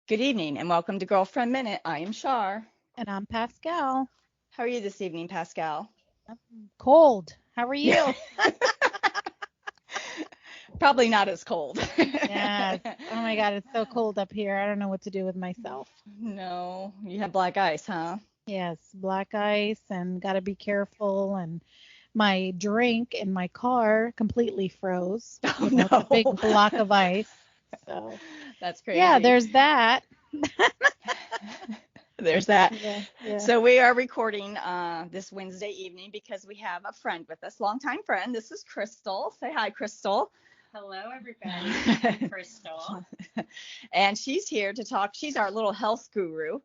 Good evening and welcome to Girlfriend Minute. I am Shar. And I'm Pascal. How are you this evening, Pascal? Cold. How are you? Probably not as cold. Yes. Oh my God, it's so cold up here. I don't know what to do with myself. No, you have black ice, huh? Yes, black ice and got to be careful. And my drink in my car completely froze. Oh It's a big no. block of ice. So, That's yeah, crazy. there's that. There's that. Yeah, yeah. So we are recording this Wednesday evening because we have a friend with us, longtime friend. This is Crystal. Say hi, Crystal. Hello, everybody. I'm Crystal. And she's here to talk. She's our little health guru.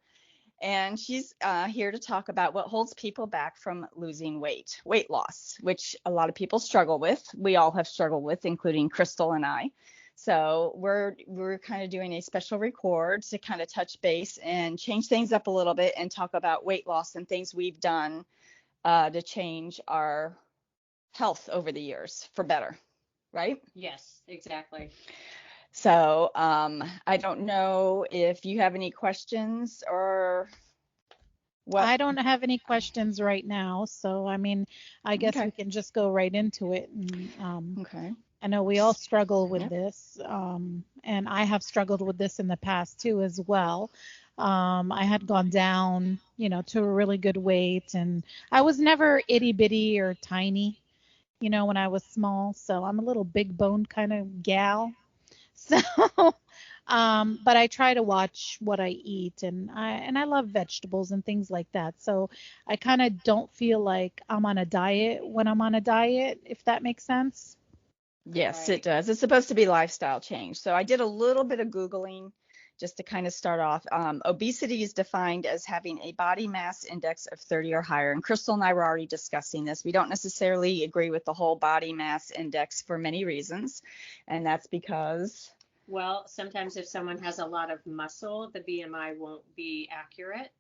And she's here to talk about what holds people back from losing weight loss, which a lot of people struggle with. We all have struggled with, including Crystal and I. So we're kind of doing a special record to kind of touch base and change things up a little bit and talk about weight loss and things we've done to change our health over the years for better, right? Yes, exactly. So I don't know if you have any questions or what. I don't have any questions right now. So, I guess we Okay. can just go right into it. And Okay. I know we all struggle with Yep. this, and I have struggled with this in the past too as well. I had gone down, to a really good weight, and I was never itty bitty or tiny, when I was small. So I'm a little big boned kind of gal. So, but I try to watch what I eat, and I love vegetables and things like that. So I kind of don't feel like I'm on a diet when I'm on a diet, if that makes sense. Yes, it Right. does. It's supposed to be lifestyle change. So I did a little bit of Googling just to kind of start off. Obesity is defined as having a body mass index of 30 or higher. And Crystal and I were already discussing this. We don't necessarily agree with the whole body mass index for many reasons. And that's because, Well, sometimes if someone has a lot of muscle, the BMI won't be accurate.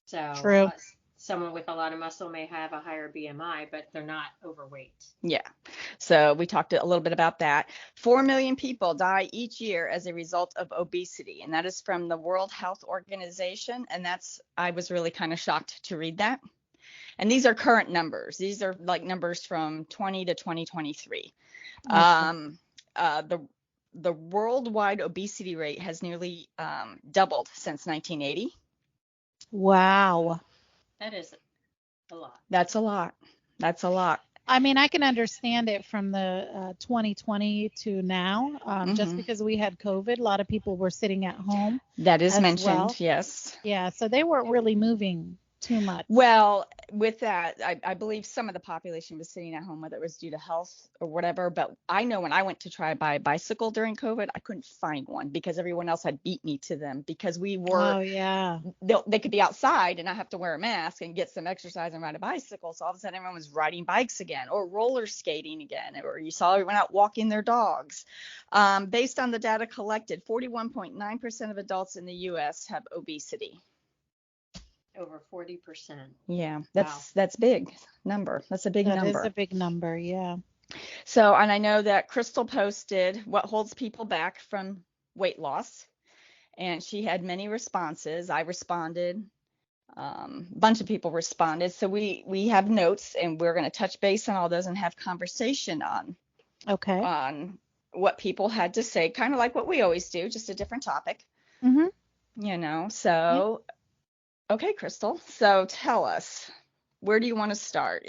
So, True. someone with a lot of muscle may have a higher BMI, but they're not overweight. yeah. So we talked a little bit about that. 4 million people die each year as a result of obesity. And that is from the World Health Organization. And I was really kind of shocked to read that. And these are current numbers. These are like numbers from 20 to 2023. Okay. The worldwide obesity rate has nearly doubled since 1980. Wow. That is a lot. That's a lot. That's a lot. I can understand it from the 2020 to now, just Hmm. because we had COVID. A lot of people were sitting at home That is as mentioned, well. yes. Yeah, so they weren't really moving too much. Well, with that, I believe some of the population was sitting at home, whether it was due to health or whatever. But I know when I went to try to buy a bicycle during COVID, I couldn't find one because everyone else had beat me to them because Oh, yeah. they could be outside and not have to wear a mask and get some exercise and ride a bicycle. So all of a sudden everyone was riding bikes again or roller skating again, or you saw everyone out walking their dogs. Based on the data collected, 41.9% of adults in the U.S. have obesity. Over 40%. Yeah, Wow. that's big number. That's a big That is a number. big number. Yeah. So, and I know that Crystal posted what holds people back from weight loss, and she had many responses. I responded. A bunch of people responded. So we have notes, and we're going to touch base on all those and have conversation Okay. on what people had to say, kind of like what we always do, just a different topic, Mm-hmm. Yeah. So, okay, Crystal. So tell us, where do you want to start?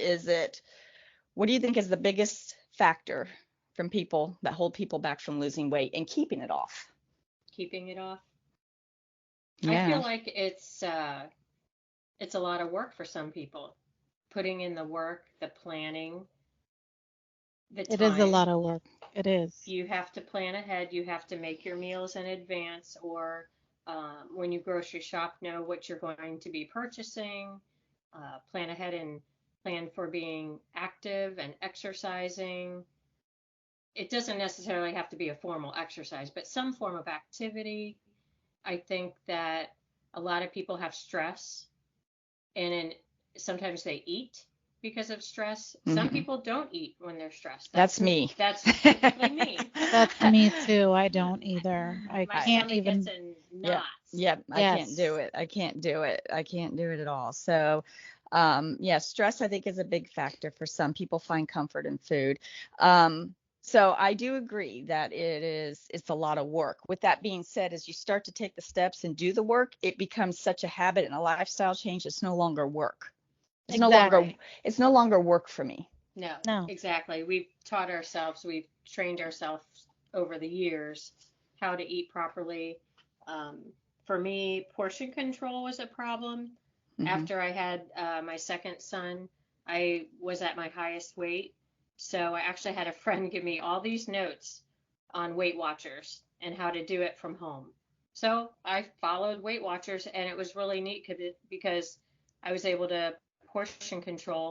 What do you think is the biggest factor from people that hold people back from losing weight and keeping it off? Keeping it off. I feel Yeah, like it's a lot of work for some people. Putting in the work, the planning, the It is a time. lot of work. It is. You have to plan ahead. You have to make your meals in advance, or when you grocery shop, know what you're going to be purchasing. Plan ahead and plan for being active and exercising. It doesn't necessarily have to be a formal exercise, but some form of activity. I think that a lot of people have stress, and sometimes they eat because of stress. Some hmm people don't eat when they're stressed. that's me. That's typically me. That's me too. I don't either. I My I can't stomach gets even. in Yep. knots. Yep. I can't do Yes. it. I can't do it. I can't do it at all. So, yeah, stress I think is a big factor for some people find comfort in food. So I do agree that it's a lot of work. With that being said, as you start to take the steps and do the work, it becomes such a habit and a lifestyle change. It's no longer work. It's no longer Exactly. it's no longer work for me. No, No. exactly. We've trained ourselves over the years how to eat properly. Um, for me, portion control was a problem. Hmm. After I had my second son, I was at my highest weight. So I actually had a friend give me all these notes on Weight Watchers and how to do it from home. So I followed Weight Watchers, and it was really neat because I was able to portion control.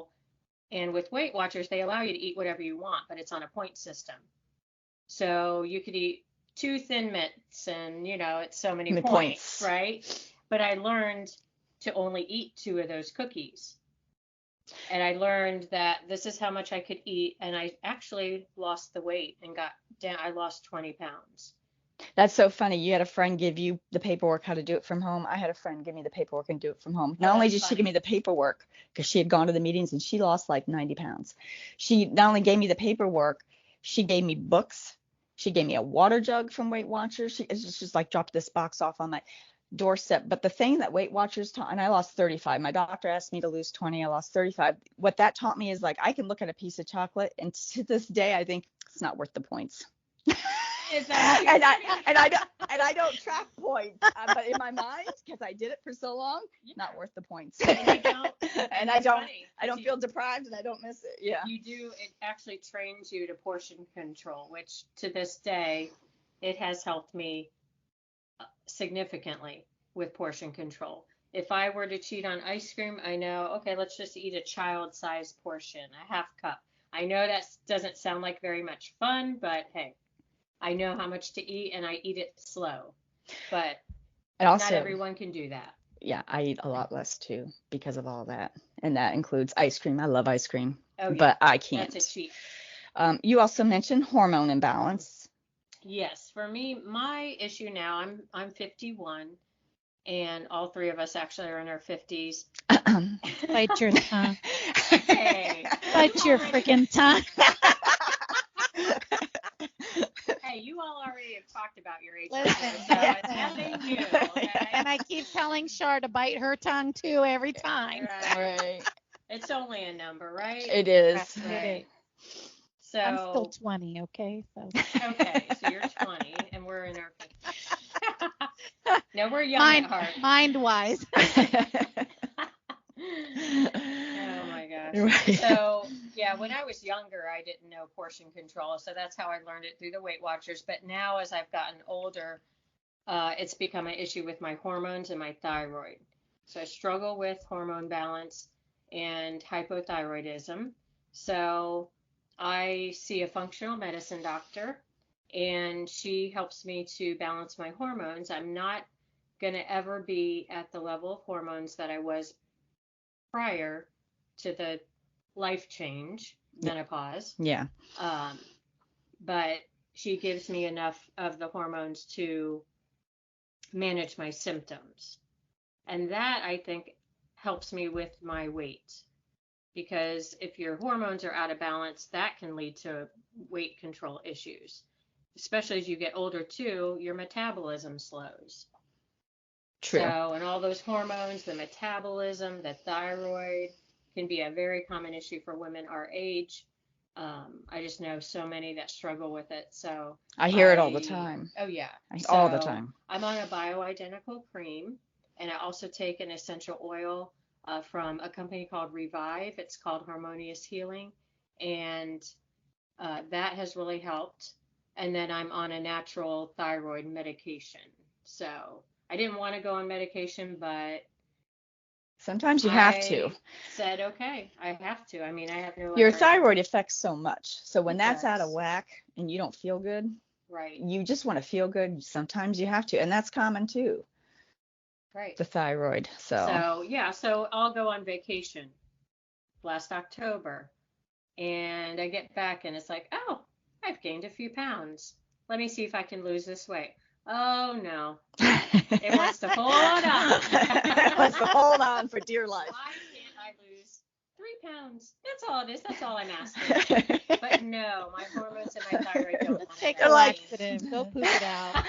And with Weight Watchers, they allow you to eat whatever you want, but it's on a point system. So you could eat two Thin Mints and, it's so many The points, points. right? But I learned to only eat two of those cookies. And I learned that this is how much I could eat. And I actually lost the weight and got down. I lost 20 pounds. That's so funny. You had a friend give you the paperwork how to do it from home. I had a friend give me the paperwork and do it from home. Oh, Not only that's did she give me funny. the paperwork because she had gone to the meetings and she lost like 90 pounds. She not only gave me the paperwork, she gave me books. She gave me a water jug from Weight Watchers. It's just like dropped this box off on my doorstep. But the thing that Weight Watchers taught, and I lost 35. My doctor asked me to lose 20. I lost 35. What that taught me is like I can look at a piece of chocolate and to this day I think it's not worth the points. Is that and I funny? and I don't track points, but in my mind, because I did it for so long, not worth the points. And you don't. And That's funny, I don't 'cause feel deprived, and I don't miss it. Yeah. you do. It actually trains you to portion control, which to this day, it has helped me significantly with portion control. If I were to cheat on ice cream, I know, okay, let's just eat a child-sized portion, a half cup. I know that doesn't sound like very much fun, but hey, I know how much to eat and I eat it slow. But And not also, everyone can do that. yeah, I eat a lot less too because of all that, and that includes ice cream. I love ice cream, Oh yeah, but I that's a can't. cheat. You also mentioned hormone imbalance. Yes, for me, my issue now, I'm 51 and all three of us actually are in our 50s. Bite your tongue. Hey, Bite your freaking tongue. hey, you all already have talked about your age, Listen, so it's nothing new, okay? And I keep telling Shar to bite her tongue too every time. Right. Right. It's only a number, right? It is. Right. I'm still So, 20, okay? So okay, so you're 20 and we're in our 50s. No, we're young at heart. mind-wise. Oh my gosh. Right. So, yeah, when I was younger, I didn't know portion control. So that's how I learned it through the Weight Watchers. But now, as I've gotten older, it's become an issue with my hormones and my thyroid. So I struggle with hormone balance and hypothyroidism. So I see a functional medicine doctor, and she helps me to balance my hormones. I'm not going to ever be at the level of hormones that I was prior to the life change, menopause. Yeah. Um, but she gives me enough of the hormones to manage my symptoms. And that I think helps me with my weight. Because if your hormones are out of balance, that can lead to weight control issues. Especially as you get older, too, your metabolism slows. True. So, and all those hormones, the metabolism, the thyroid can be a very common issue for women our age. I just know so many that struggle with it. So I hear it all the time. Oh yeah. All the So time. I'm on a bioidentical cream, and I also take an essential oil from a company called Revive. It's called Harmonious Healing, and that has really helped. And then I'm on a natural thyroid medication. So I didn't want to go on medication, but Sometimes you have I to. said, okay, I have to. I mean, I have no Your other. thyroid affects so much. So when It that's out of does. whack and you don't feel good, Right, you just want to feel good. Sometimes you have to. And that's common too, right. the thyroid. So So, yeah, so I'll go on vacation last October, and I get back and it's like, oh, I've gained a few pounds. Let me see if I can lose this weight. Oh no. It wants to hold on. It wants to hold on for dear life. Why can't I lose 3 pounds? That's all it is. That's all I'm asking. But no, my hormones and my thyroid don't want Let's take that. a laxative. Go poop it out.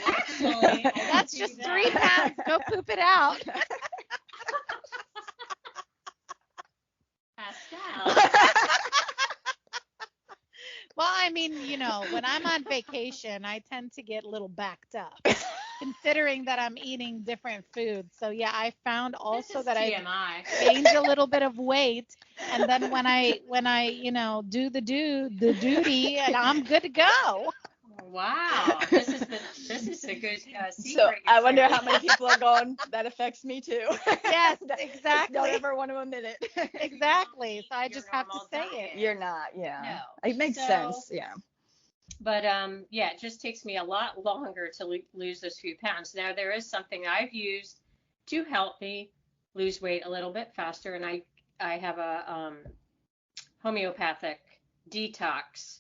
Actually, I That's do just that. 3 pounds. Go poop it out. Pascal. Well, I mean, when I'm on vacation, I tend to get a little backed up, considering that I'm eating different foods. So yeah, I found also that I TMI. gained a little bit of weight, and then when I do the duty, and I'm good to go. Wow, this is a good secret. So I wonder Sarah. how many people are going, that affects me too. Yes, Don't exactly. ever want to admit it. Exactly. So I Your just have to normal say diet. it. You're not, yeah. No. It makes So- sense, yeah. But yeah, it just takes me a lot longer to lose those few pounds. Now there is something I've used to help me lose weight a little bit faster, and I have a homeopathic detox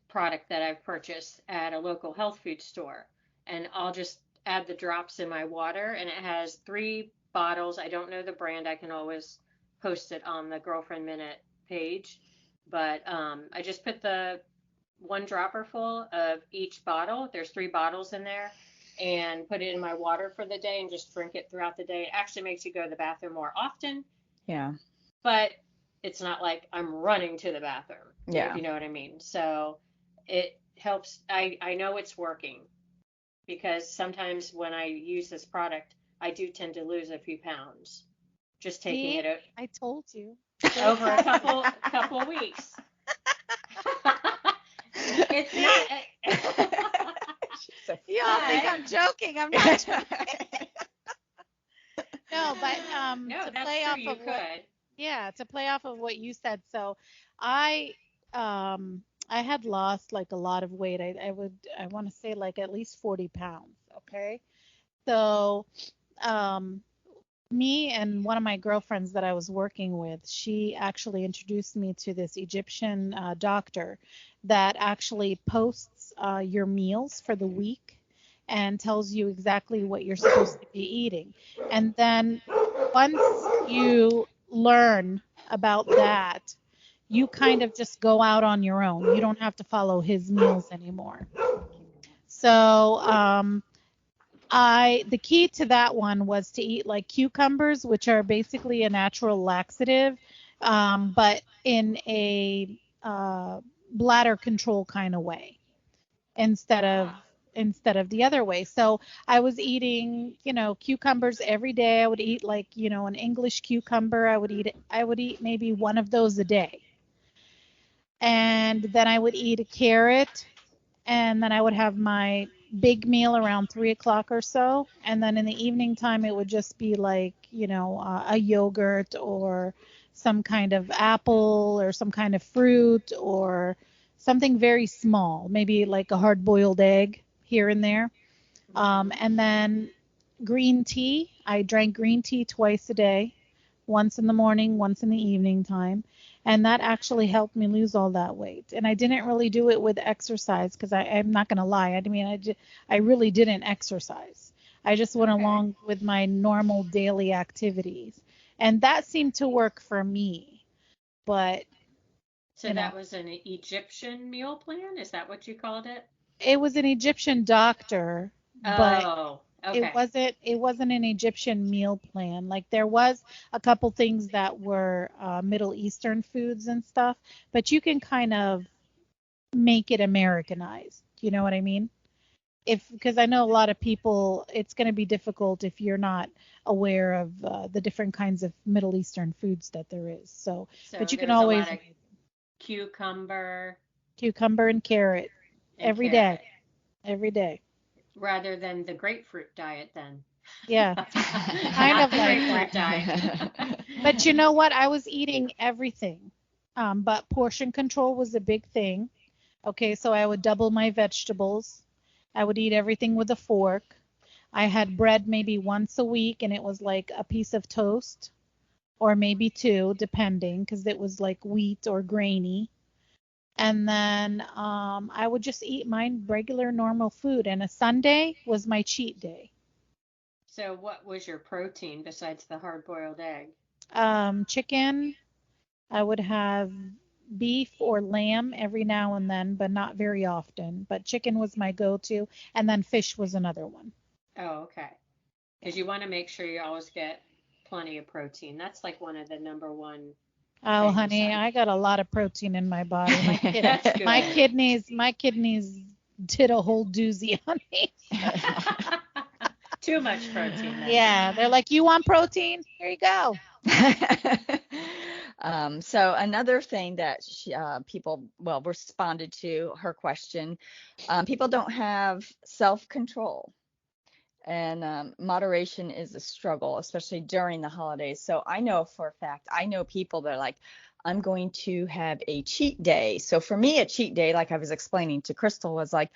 product that I've purchased at a local health food store, and I'll just add the drops in my water, and it has 3 bottles. I don't know the brand. I can always post it on the Girlfriend Minute page, but I just put the 1 dropper full of each bottle. There's 3 bottles in there, and put it in my water for the day and just drink it throughout the day. It actually makes you go to the bathroom more often, Yeah. but it's not like I'm running to the bathroom. Yeah. If you know what I mean. So it helps. I know it's working, because sometimes when I use this product, I do tend to lose a few pounds just taking See? it I told you. over a couple weeks. It's not. You all think I'm joking. I'm not joking. No, but No, to that's play true. off You of could. to play off of what you said. So I I had lost like a lot of weight. I want to say like at least 40 pounds. Okay. So me and one of my girlfriends that I was working with, she actually introduced me to this Egyptian doctor that actually posts your meals for the week and tells you exactly what you're supposed to be eating. And then once you learn about that, you kind of just go out on your own. You don't have to follow his meals anymore. So the key to that one was to eat like cucumbers, which are basically a natural laxative, but in a bladder control kind of way instead of the other way. So I was eating, cucumbers every day. I would eat like, an English cucumber. I would eat maybe one of those a day. And then I would eat a carrot, and then I would have my big meal around 3 o'clock or so. And then in the evening time, it would just be like, a yogurt or some kind of apple or some kind of fruit or something very small, maybe like a hard boiled egg here and there. And then green tea. I drank green tea twice a day, once in the morning, once in the evening time. And that actually helped me lose all that weight. And I didn't really do it with exercise because I'm not going to lie. I really didn't exercise. I just went Okay. along with my normal daily activities. And that seemed to work for me. But So that was an Egyptian meal plan? Is that what you called it? it was an Egyptian doctor, but Oh, it okay. wasn't an Egyptian meal plan. Like there was a couple things that were Middle Eastern foods and stuff, but you can kind of make it Americanized. You know what I mean? Because I know a lot of people, it's going to be difficult if you're not aware of the different kinds of Middle Eastern foods that there is. So, So but you can there's a always lot of cucumber cucumber and carrot and every carrot, day, every day. rather than the grapefruit diet then. Yeah, kind Not of the like grapefruit that. diet. But you know what? I was eating everything. But portion control was a big thing. Okay, so I would double my vegetables. I would eat everything with a fork. I had bread maybe once a week, and it was like a piece of toast, or maybe two, depending, because it was like wheat or grainy. And then I would just eat my regular normal food. And a Sunday was my cheat day. So what was your protein besides the hard-boiled egg? Chicken. I would have beef or lamb every now and then, but not very often. But chicken was my go-to, and then fish was another one. Oh, okay. Yeah. Because you want to make sure you always get plenty of protein. That's like one of the number one Oh, things. honey, I got a lot of protein in my body. That's good. My kidneys did a whole doozy on me. Too much protein then. Yeah, they're like, you want protein? Here you go. So another thing that people, well, responded to her question, people don't have self-control. And moderation is a struggle, especially during the holidays. So I know for a fact, I know people that are like, I'm going to have a cheat day. So for me, a cheat day, like I was explaining to Crystal, was like,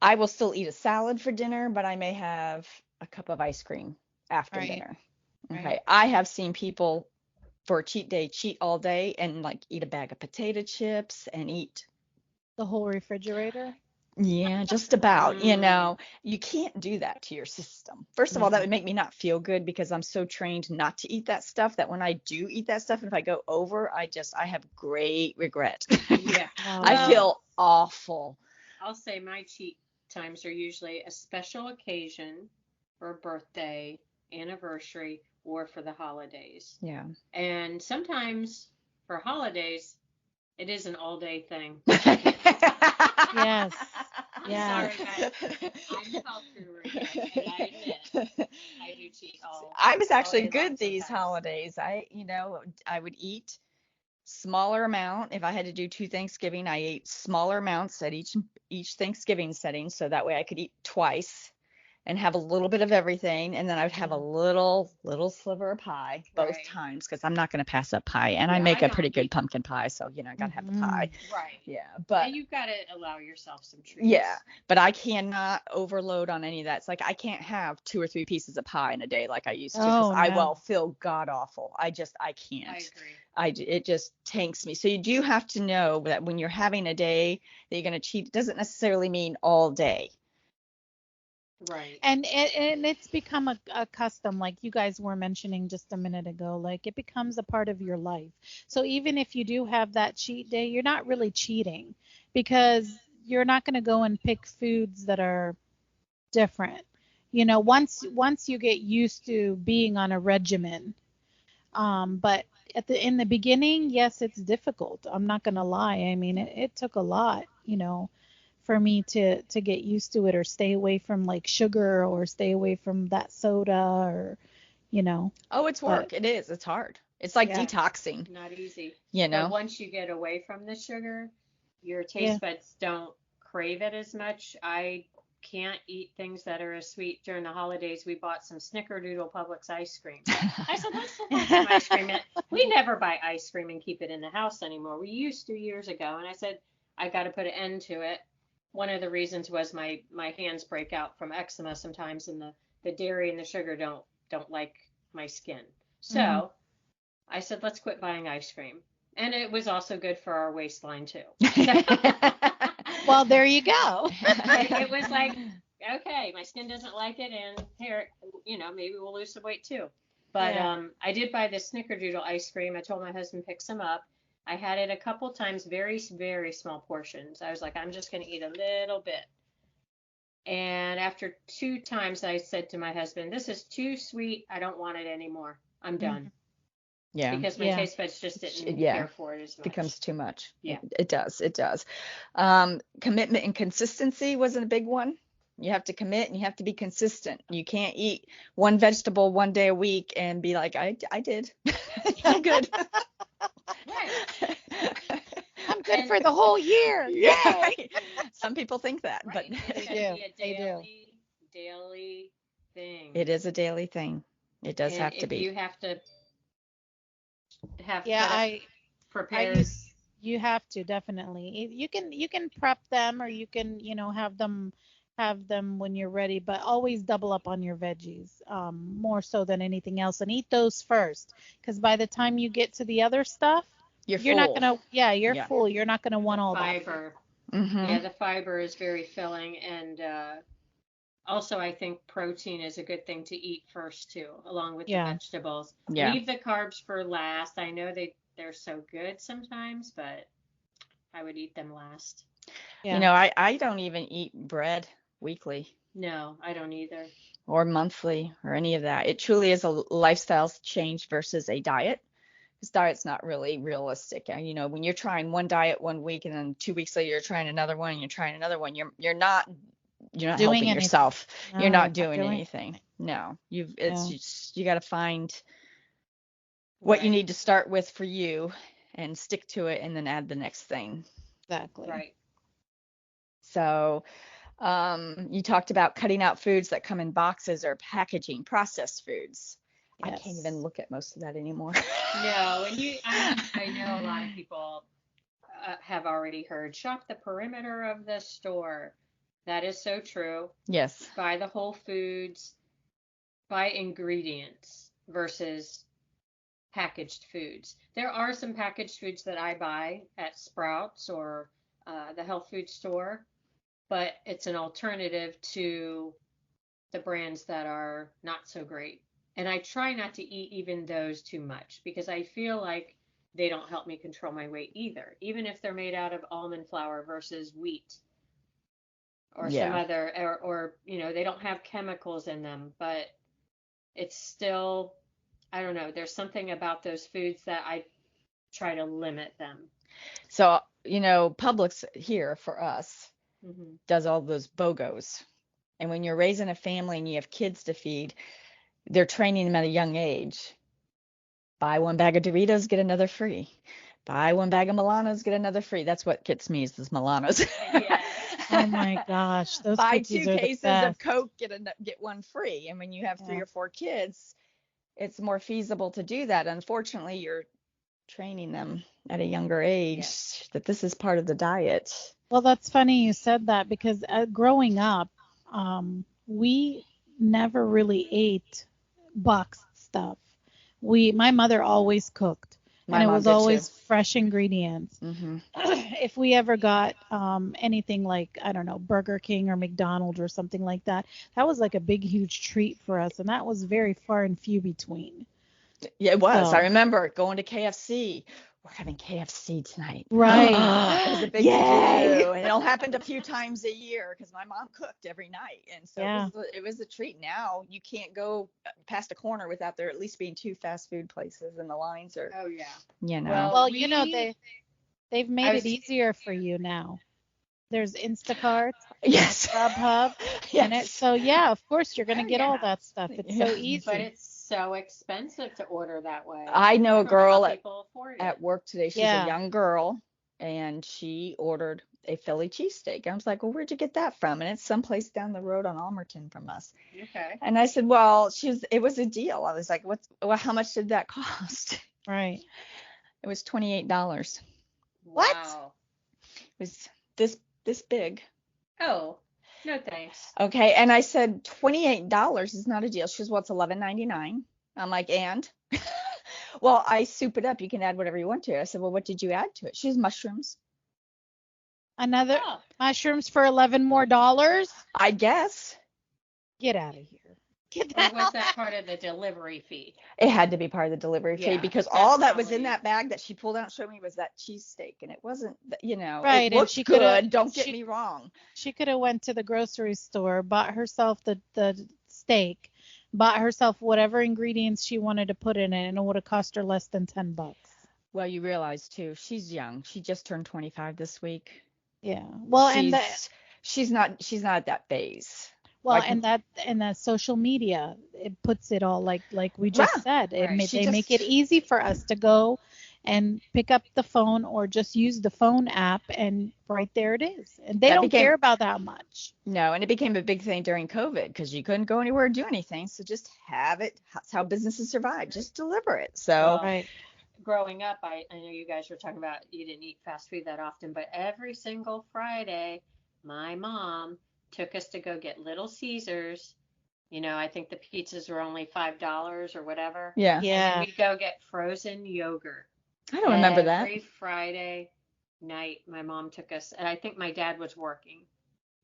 I will still eat a salad for dinner, but I may have a cup of ice cream after Right. dinner. Okay. Right. I have seen people for a cheat day cheat all day and like eat a bag of potato chips and eat. The whole refrigerator. Yeah, just about, you can't do that to your system. First of all, that would make me not feel good because I'm so trained not to eat that stuff that when I do eat that stuff, and if I go over, I have great regret. Yeah. I feel awful. I'll say my cheat times are usually a special occasion or a birthday, anniversary, or for the holidays. Yeah. And sometimes for holidays, it is an all-day thing. Yes. Yeah. Sorry, guys. I'm a health guru here, and I admit I do cheat all. I was actually all day good long these sometimes. holidays. I would eat smaller amount. If I had to do 2 Thanksgiving, I ate smaller amounts at each Thanksgiving setting, so that way I could eat twice and have a little bit of everything, and then I would have a little sliver of pie both Right. times because I'm not going to pass up pie, and I Yeah, make I a pretty don't good eat- pumpkin pie, so I got to have the pie. Right. Yeah, but And you've got to allow yourself some treats. yeah, but I cannot overload on any of that. It's like I can't have 2 or 3 pieces of pie in a day like I used to because Oh, I no. will feel god awful. I can't. I agree. It just tanks me. So you do have to know that when you're having a day that you're going to cheat, it doesn't necessarily mean all day. Right. And it's become a custom, like you guys were mentioning just a minute ago. Like it becomes a part of your life. So even if you do have that cheat day, you're not really cheating because you're not going to go and pick foods that are different. Once you get used to being on a regimen. But in the beginning, yes, it's difficult. I'm not going to lie. I mean, it took a lot, for me to get used to it or stay away from like sugar or stay away from that soda or. Oh, it's work. It is. It's hard. It's like detoxing. Not easy. But once you get away from the sugar, your taste buds don't crave it as much. I can't eat things that are as sweet. During the holidays, we bought some Snickerdoodle Publix ice cream. I said, let's have some ice cream. We never buy ice cream and keep it in the house anymore. We used to years ago. And I said, I got to put an end to it. One of the reasons was my hands break out from eczema sometimes, and the dairy and the sugar don't like my skin. So I said, let's quit buying ice cream. And it was also good for our waistline too. Well, there you go. It was like, okay, my skin doesn't like it, and here, maybe we'll lose some weight too. But I did buy this Snickerdoodle ice cream. I told my husband pick some up. I had it a couple times, very, very small portions. I was like, I'm just going to eat a little bit. And after 2 times, I said to my husband, this is too sweet. I don't want it anymore. I'm done. Yeah. Because my taste buds just didn't care for it as much. Becomes too much. Yeah. It does. Commitment and consistency wasn't a big one. You have to commit and you have to be consistent. You can't eat one vegetable one day a week and be like, I did. I'm good. I'm good for the whole year. Yeah. Some people think that, but it be a daily thing. It is a daily thing. It does have to be. You have to have prepared. You have to definitely. You can prep them or you can, have them when you're ready, but always double up on your veggies, more so than anything else, and eat those first, because by the time you get to the other stuff, you're not full. gonna, yeah, you're Yeah. full. You're not gonna want all that. Fiber. Mm-hmm. Yeah, the fiber is very filling, and also I think protein is a good thing to eat first too, along with the Yeah. vegetables. Yeah. Leave the carbs for last. I know they're so good sometimes, but I would eat them last. Yeah. You know, I don't even eat bread weekly No, I don't either. or monthly or any of that. It truly is a lifestyle change versus a diet. This diet's not really realistic. And, you know, when you're trying one diet one week and then 2 weeks later you're trying another one and you're trying another one, you're not Doing helping anything. yourself. No, You're you're not not doing doing anything. anything. No, it's Yeah. just you got to find what you Right, need to start with for you and stick to it and then add the next thing. Exactly. right. So, you talked about cutting out foods that come in boxes or packaging, processed foods. I can't even Yes. look at most of that anymore. No, and I know a lot of people have already heard shop the perimeter of the store. That is so true. Yes. Buy the whole foods, buy ingredients versus packaged foods. There are some packaged foods that I buy at Sprouts or the health food store, but it's an alternative to the brands that are not so great. And I try not to eat even those too much because I feel like they don't help me control my weight either, even if they're made out of almond flour versus wheat or some Yeah. other, or they don't have chemicals in them, but it's still, I don't know, there's something about those foods that I try to limit them. So, you know, Publix here for us Hmm. does all those BOGOs. And when you're raising a family and you have kids to feed, they're training them at a young age. Buy one bag of Doritos, get another free. Buy one bag of Milanos, get another free. That's what gets me is those Milanos. Yes. Oh my gosh, those Buy cookies 2 are the cases of best. Coke, get one free. And when you have 3 Yeah. or 4 kids, it's more feasible to do that. Unfortunately, you're training them at a younger age Yes. that this is part of the diet. Well, that's funny you said that because growing up, we never really ate boxed stuff. My mother always cooked, and My it mom was did too. always fresh ingredients. Hmm. If we ever got anything like, I don't know, Burger King or McDonald's or something like that, that was like a big, huge treat for us, and that was very far and few between. Yeah, it was. I So, remember going to KFC. We're having KFC tonight. right. It was a big Yay! to-do, and it all happened a few times a year because my mom cooked every night, and so Yeah. it was a treat. Now you can't go past a corner without there at least being 2 fast food places, and the lines are, Oh, yeah. you know. Well, Well, they've I made it was, easier for you now. There's Instacart, Yes. Grubhub, and Yes. so yeah, of course you're gonna oh, get all yeah. that stuff. It's Yeah. so But easy. it's so expensive to order that way. I know a I don't know how girl people afford it. at work today. She's a Yeah. young girl, and she ordered a Philly cheesesteak. I was like, well, where'd you get that from? And it's someplace down the road on Almerton from us. Okay. And I said, well, it was a deal. I was like, how much did that cost? Right. It was $28. What? Wow. It was this big. Oh, no thanks. Okay. And I said, $28 is not a deal. She goes, well, it's $11.99. I'm like, and? Well, I soup it up. You can add whatever you want to it. I said, well, what did you add to it? She has mushrooms. Another Oh, mushrooms for $11 more. I guess. Get out of here. Get or that was out. that part of the delivery fee? It had to be part of the delivery fee Yeah, because that's all that was in probably- that bag that she pulled out and showed me was that cheesesteak, and it wasn't, Right, it and looked she coulda- good. Don't get she- me wrong. She could have went to the grocery store, bought herself the steak, bought herself whatever ingredients she wanted to put in it, and it would have cost her less than $10. Well, you realize too, she's young. She just turned 25 this week. Yeah. Well, She's not at that phase. well, Like, and that social media, it puts it all like we just Yeah, said. right. They make it easy for us to go and pick up the phone or just use the phone app, and right there it is. And they That don't became- care about that much. No, and it became a big thing during COVID because you couldn't go anywhere or do anything. So just have it. That's how businesses survive. Just deliver it. So Well, Right. growing up, I know you guys were talking about you didn't eat fast food that often, but every single Friday, my mom took us to go get Little Caesars. I think the pizzas were only $5 or whatever. yeah. And then Yeah. we'd go get frozen yogurt. I don't remember that. Every Friday night, my mom took us, and I think my dad was working.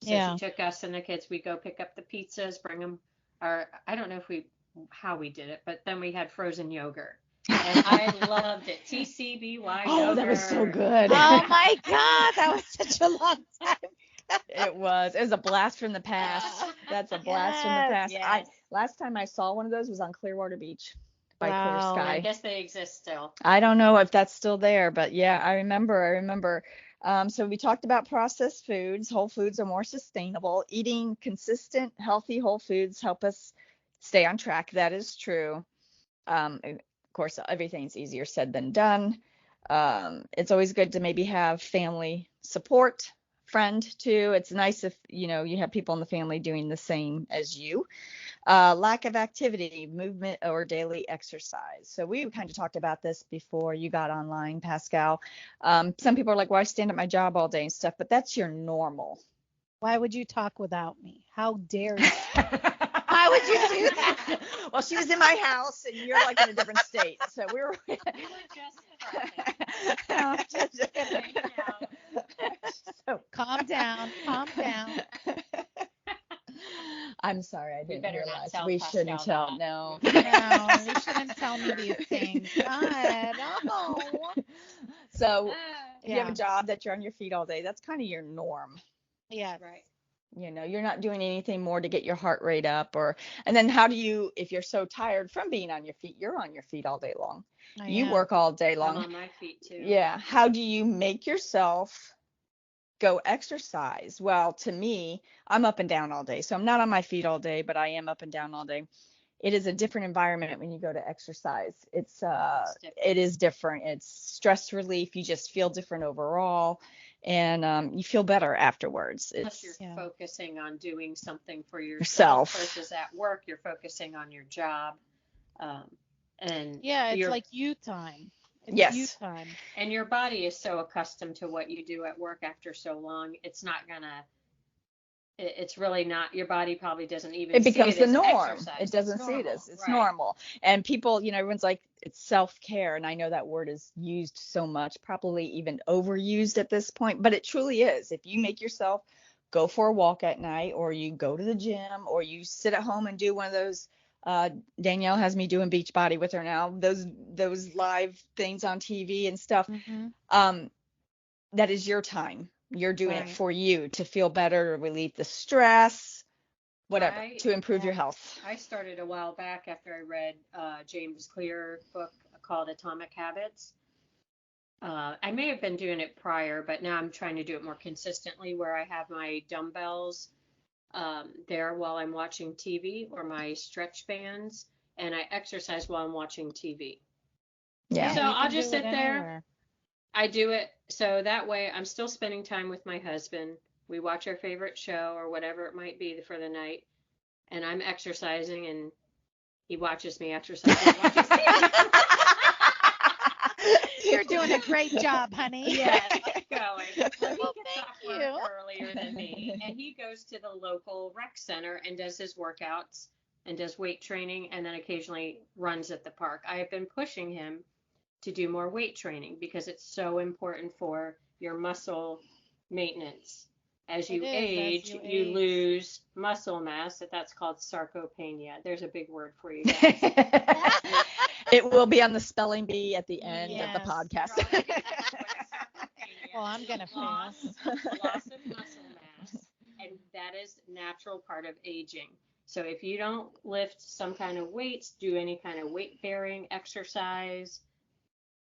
So Yeah. she took us and the kids. We go pick up the pizzas, bring them. Or I don't know how we did it, but then we had frozen yogurt, and I loved it. TCBY Oh, yogurt. that was so good. Oh my God, that was such a long time. It was a blast from the past. That's a blast from the past. Yes. Last time I saw one of those was on Clearwater Beach by Clear Wow. Sky. I guess they exist still. I don't know if that's still there, but yeah, I remember. So we talked about processed foods. Whole foods are more sustainable. Eating consistent, healthy whole foods help us stay on track. That is true. Of course, everything's easier said than done. It's always good to maybe have family support, friend too. It's nice if you have people in the family doing the same as you. Lack of activity, movement, or daily exercise. So we kind of talked about this before you got online, Pascal. Some people are like, well, I stand at my job all day and stuff, but that's your normal. Why would you talk without me? How dare you? Why would you do that? Well, she was in my house and you're like in a different state. So we were just kidding. So Calm down. I'm sorry, I didn't better not realize. tell We Pascal shouldn't tell. that. No. No, you shouldn't tell me these things. God, no. So if you have Yeah. a job that you're on your feet all day, that's kind of your norm. Yes. Right. You're not doing anything more to get your heart rate up and then if you're so tired from being on your feet, you're on your feet all day long. You work all day I'm long. on my feet too. Yeah. How do you make yourself go exercise? Well, to me, I'm up and down all day. So I'm not on my feet all day, but I am up and down all day. It is a different environment when you go to exercise. It is different. It's stress relief. You just feel different overall, and you feel better afterwards. Plus, you're focusing on doing something for yourself versus at work. You're focusing on your job, and it's like you time. It's yes. you time. And your body is so accustomed to what you do at work after so long, it's not gonna. It's really not. Your body probably doesn't even. It becomes see it the norm. Exercise. It doesn't see it as Right. normal. And people, everyone's like, it's self-care, and I know that word is used so much, probably even overused at this point, but it truly is. If you make yourself go for a walk at night, or you go to the gym, or you sit at home and do one of those. Danielle has me doing Beachbody with her now. Those live things on TV and stuff. Mm-hmm. That is your time. You're doing Right. it for you to feel better, to relieve the stress, whatever, to improve your health. I started a while back after I read James Clear book called Atomic Habits. I may have been doing it prior, but now I'm trying to do it more consistently, where I have my dumbbells there while I'm watching TV, or my stretch bands, and I exercise while I'm watching TV. Yeah. So I'll just sit there. Anywhere. I do it so that way I'm still spending time with my husband. We watch our favorite show or whatever it might be for the night, and I'm exercising, and he watches me exercise. You're doing a great job, honey. Yeah, keep going. He gets Well, off thank work you. earlier than me, and he goes to the local rec center and does his workouts and does weight training, and then occasionally runs at the park. I have been pushing him to do more weight training because it's so important for your muscle maintenance. As you age, you lose muscle mass. That's called sarcopenia. There's a big word for you guys. It will be on the spelling bee at the end of the Yes. podcast. Well, I'm gonna fail. Loss of muscle mass, and that is natural part of aging. So if you don't lift some kind of weights, do any kind of weight bearing exercise,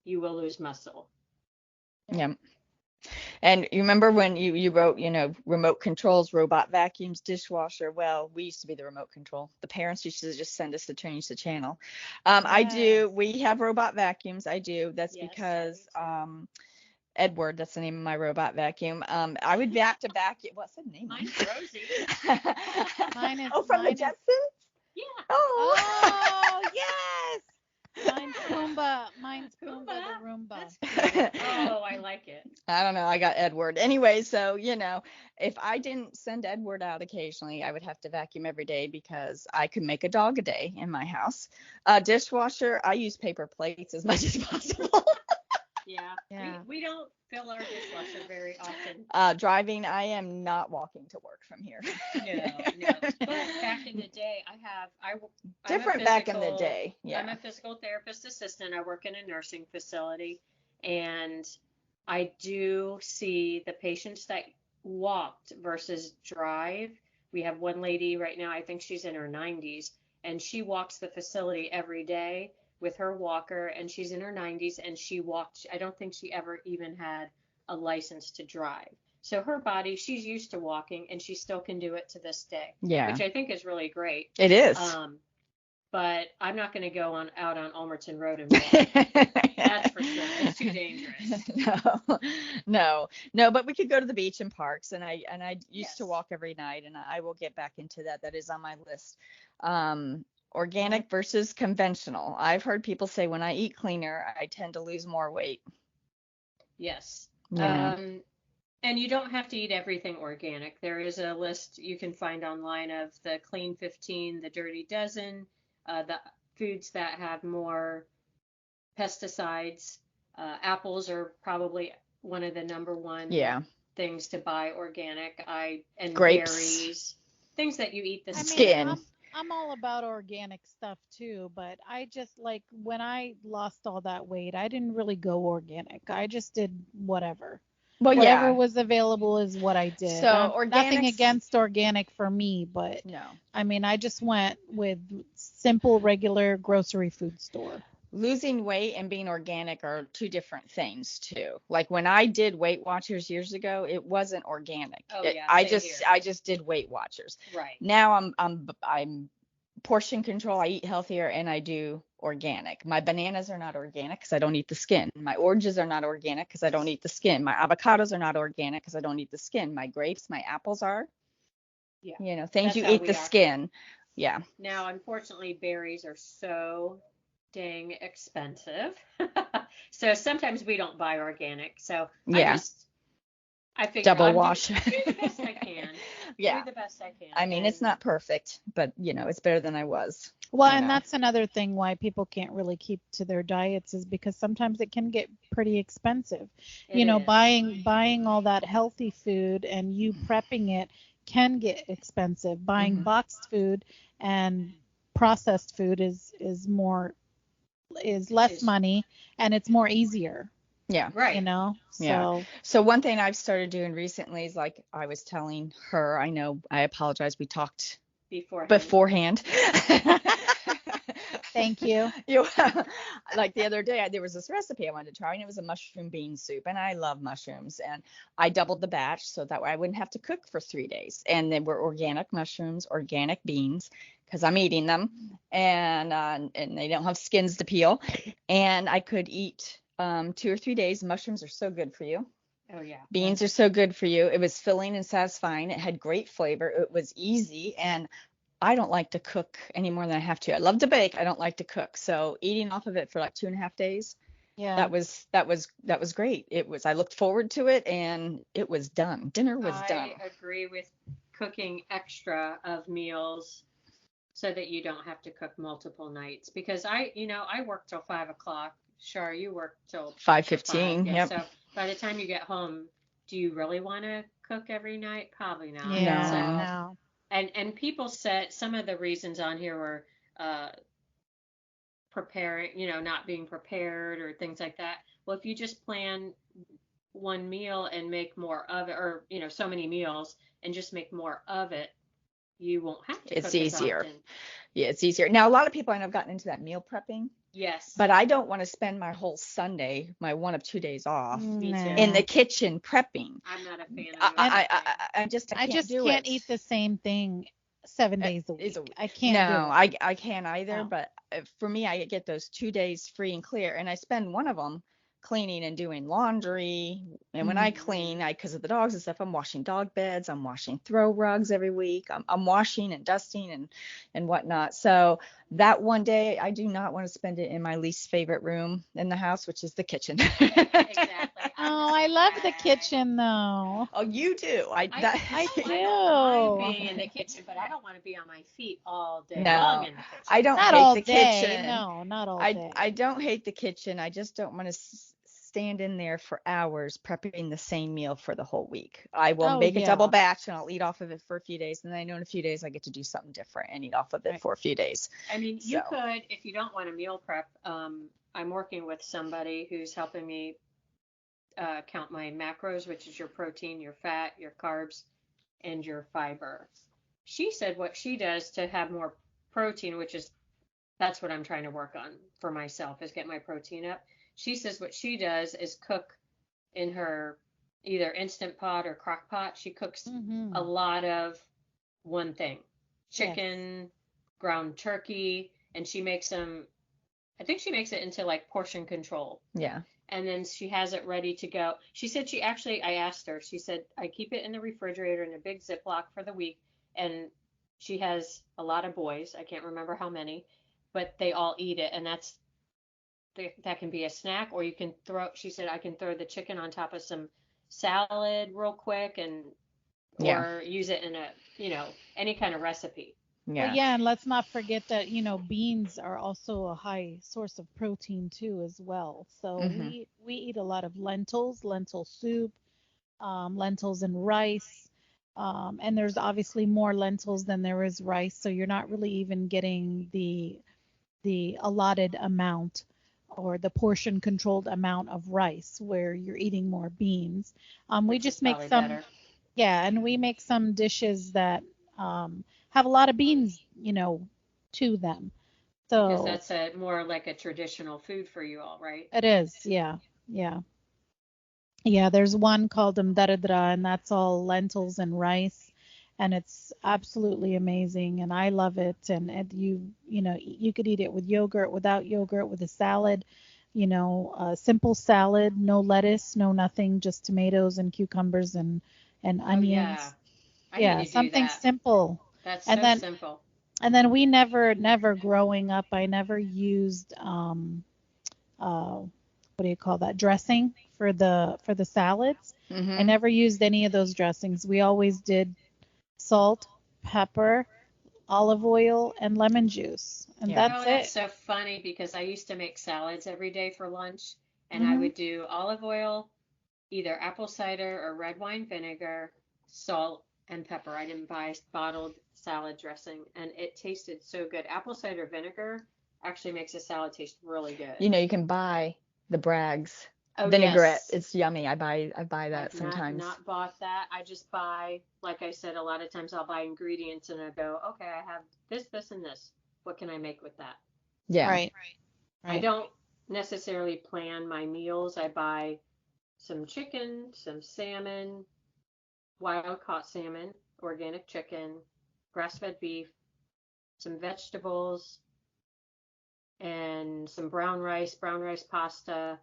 you will lose muscle. Yeah. And you remember when you wrote, remote controls, robot vacuums, dishwasher? Well, we used to be the remote control. The parents used to just send us to change the channel. I do. We have robot vacuums. I do. That's because Edward, that's the name of my robot vacuum. I would have to vacuum. What's the name? Mine's Rosie. Mine is. From the Jetsons? Yeah. Oh, yes. Mine's Pumbaa. The Roomba. Oh, I like it. I don't know. I got Edward. Anyway, so, if I didn't send Edward out occasionally, I would have to vacuum every day because I could make a dog a day in my house. Dishwasher, I use paper plates as much as possible. Yeah. Yeah. We don't fill our dishwasher very often. Driving, I am not walking to work from here. No. But back in the day, I'm a Different back in the physical, day. I'm Yeah. a physical therapist assistant. I work in a nursing facility, and I do see the patients that walked versus drive. We have one lady right now, I think she's in her 90s, and she walks the facility every day with her walker, and she's in her 90s, and she walked. I don't think she ever even had a license to drive. So her body, she's used to walking, and she still can do it to this day, Yeah. which I think is really great. It is. But I'm not going to go out on Ulmerton Road and walk. That's for sure. It's too dangerous. No, but we could go to the beach and parks, and I used to Yes. walk every night, and I will get back into that. That is on my list. Organic versus conventional. I've heard people say when I eat cleaner, I tend to lose more weight. Yes. Yeah. And you don't have to eat everything organic. There is a list you can find online of the Clean 15, the Dirty Dozen, the foods that have more pesticides. Apples are probably one of the number one Yeah. things to buy organic. And Grapes. berries, things that you eat the I mean, Skin. I'm all about organic stuff too, but I just like when I lost all that weight, I didn't really go organic. I just did whatever. Well, Whatever yeah. was available is what I did. So Nothing organics. against organic for me, but No. I mean, I just went with simple, regular grocery food store. Losing weight and being organic are two different things too. Like when I did Weight Watchers years ago, it wasn't organic. Oh, yeah, I same just here. I just did Weight Watchers. Right. Now I'm portion control. I eat healthier and I do organic. My bananas are not organic because I don't eat the skin. My oranges are not organic because I don't eat the skin. My avocados are not organic because I don't eat the skin. My grapes, my apples are. Yeah. Things That's you how eat we the are. skin. Yeah. Now, unfortunately, berries are so dang expensive. So sometimes we don't buy organic. So Yeah. I figure Double I'm wash. do the best I can. Yeah. Do the best I can. I mean, it's not perfect, but it's better than I was. Well, you and know. that's another thing why people can't really keep to their diets is because sometimes it can get pretty expensive. It is. Buying all that healthy food and you prepping it can get expensive. Buying Mhm. boxed food and processed food is less Is- money and it's more easier, Yeah. Right. Yeah. So one thing I've started doing recently is like I was telling her, I know, I apologize, we talked beforehand. Thank you. Like the other day, there was this recipe I wanted to try, and it was a mushroom bean soup, and I love mushrooms, and I doubled the batch so that way I wouldn't have to cook for 3 days, and they were organic mushrooms, organic beans, because I'm eating them, and they don't have skins to peel, and I could eat 2 or 3 days. Mushrooms are so good for you. Oh, yeah. Beans are so good for you. It was filling and satisfying. It had great flavor. It was easy, and I don't like to cook any more than I have to. I love to bake. I don't like to cook. So eating off of it for like 2.5 days, Yeah. that was great. I looked forward to it, and it was done. Dinner was done. I agree with cooking extra of meals so that you don't have to cook multiple nights, because I work till 5 o'clock. Shar, you work till 5:15. Yeah. Yep. So by the time you get home, do you really want to cook every night? Probably not. Yeah. No. No. And people said some of the reasons on here were preparing, not being prepared or things like that. Well, if you just plan one meal and make more of it, or so many meals and just make more of it, you won't have to It's cook easier. as often. Yeah, it's easier. Now, a lot of people I know have gotten into that meal prepping, Yes. but I don't want to spend my whole Sunday, my 1 of 2 days off, Me too. in the kitchen prepping. I'm not a fan of I just I just do can't it. eat the same thing 7 days a It's week. I can't do No, it. I can't either. No. But for me, I get those 2 days free and clear, and I spend one of them cleaning and doing laundry. And when I clean, because of the dogs and stuff, I'm washing dog beds, I'm washing throw rugs every week, I'm washing and dusting and whatnot. So that one day, I do not want to spend it in my least favorite room in the house, which is the kitchen. Exactly. Oh, I love the kitchen though. Oh, you do. I I don't mind being in the kitchen, but I don't want to be on my feet all day No, long in the kitchen. I don't Not hate all the day. kitchen. No, not all day. I don't hate the kitchen. I just don't want to stand in there for hours prepping the same meal for the whole week. I will Oh make a double yeah. batch and I'll eat off of it for a few days. And then I know in a few days I get to do something different and eat off of it Right. for a few days. I mean, So, you could, if you don't want to meal prep, I'm working with somebody who's helping me count my macros, which is your protein, your fat, your carbs, and your fiber. She said what she does to have more protein, which is that's what I'm trying to work on for myself, is get my protein up. She says what she does is cook in her either Instant Pot or crock pot. She cooks Mm-hmm. a lot of one thing, Yes. chicken, ground turkey, and she makes them, I think she makes it into like portion control. yeah. And then she has it ready to go. She said she actually, I asked her, she said, I keep it in the refrigerator in a big Ziploc for the week. And she has a lot of boys. I can't remember how many, but they all eat it. And that can be a snack, or you can throw, she said, I can throw the chicken on top of some salad real quick and, Yeah. or use it in a, any kind of recipe. Well, Yeah. yeah, and let's not forget that, beans are also a high source of protein too as well. So Hmm. we eat a lot of lentils, lentil soup, lentils and rice. And there's obviously more lentils than there is rice, so you're not really even getting the allotted amount or the portion controlled amount of rice where you're eating more beans. We Which is just make probably some, better. yeah, and we make some dishes that have a lot of beans, to them. Because So that's a more like a traditional food for you all, right? it is, yeah, yeah. Yeah, there's one called daradra, and that's all lentils and rice, and it's absolutely amazing, and I love it. And you could eat it with yogurt, without yogurt, with a salad, a simple salad, no lettuce, no nothing, just tomatoes and cucumbers and Oh yeah, onions. I need Yeah, to do something that. simple. That's And so then simple. and then we never growing up, I never used what do you call that, dressing for the salads. I Hmm. never used any of those dressings. We always did salt, pepper, olive oil, and lemon juice, and Yeah. that's Oh, that's it. so funny because I used to make salads every day for lunch, and I Hmm. would do olive oil, either apple cider or red wine vinegar, salt, and pepper. I didn't buy bottled salad dressing, and it tasted so good. Apple cider vinegar actually makes a salad taste really good. You can buy the Bragg's Oh, vinaigrette. yes. It's yummy. I buy that I've not sometimes. not bought that. I just buy, like I said, a lot of times I'll buy ingredients and I go, okay, I have this, this, and this. What can I make with that? Yeah. Right, I right. don't necessarily plan my meals. I buy some chicken, some salmon, wild caught salmon, organic chicken, grass-fed beef, some vegetables, and some brown rice pasta,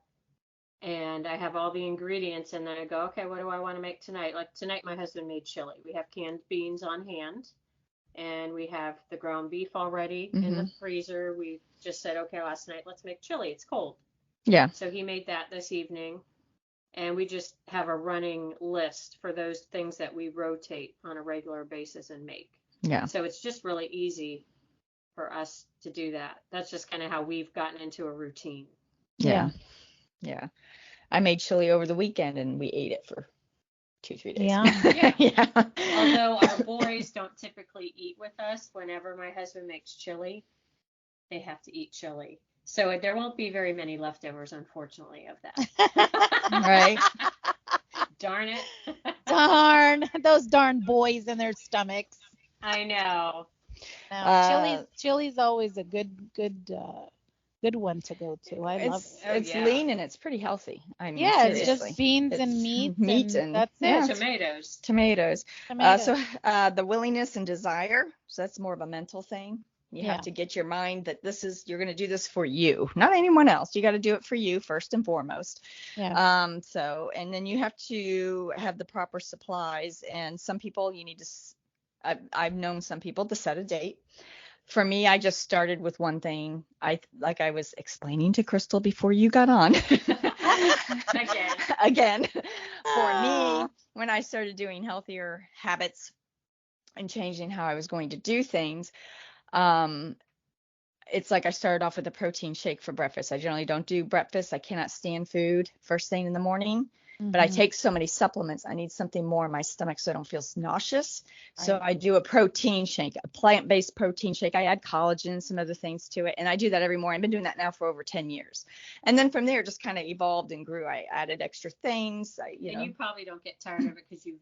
and I have all the ingredients, and then I go, okay, what do I want to make tonight? Like tonight, my husband made chili. We have canned beans on hand, and we have the ground beef already in the Hmm. freezer. We just said, okay, last night, let's make chili. It's cold. Yeah. So he made that this evening, and we just have a running list for those things that we rotate on a regular basis and make. Yeah. So it's just really easy for us to do that. That's just kind of how we've gotten into a routine. Yeah. Yeah. I made chili over the weekend and we ate it for 2, 3 days. Yeah. Yeah. Yeah. Although our boys don't typically eat with us, whenever my husband makes chili, they have to eat chili. So there won't be very many leftovers, unfortunately, of Right. that. Darn it. Darn, those darn boys and their stomachs. I know. No, Uh, chili's always a good one to go to. I love it's it. Oh, it's yeah. lean and it's pretty healthy. I mean, Yeah, It it's just seriously. is. beans and It's meat, meat and and that's And yeah, it. tomatoes. tomatoes. Tomatoes. So the willingness and desire, so that's more of a mental thing. You have Yeah, to get your mind that you're going to do this for you, not anyone else. You got to do it for you first and foremost. yeah, And then you have to have the proper supplies. And some people you need to, I've known some people to set a date. For me, I just started with one thing. Like I was explaining to Crystal before you got on. Again. Again, for me, Ah, when I started doing healthier habits and changing how I was going to do things, um, it's like I started off with a protein shake for breakfast. I generally don't do breakfast. I cannot stand food first thing in the morning, but I Mhm. take so many supplements. I need something more in my stomach so I don't feel nauseous. So Right. I do a protein shake, a plant-based protein shake. I add collagen, some other things to it, and I do that every morning. I've been doing that now for over 10 years. And then from there, it just kind of evolved and grew. I added extra things. And you probably don't get tired of it because you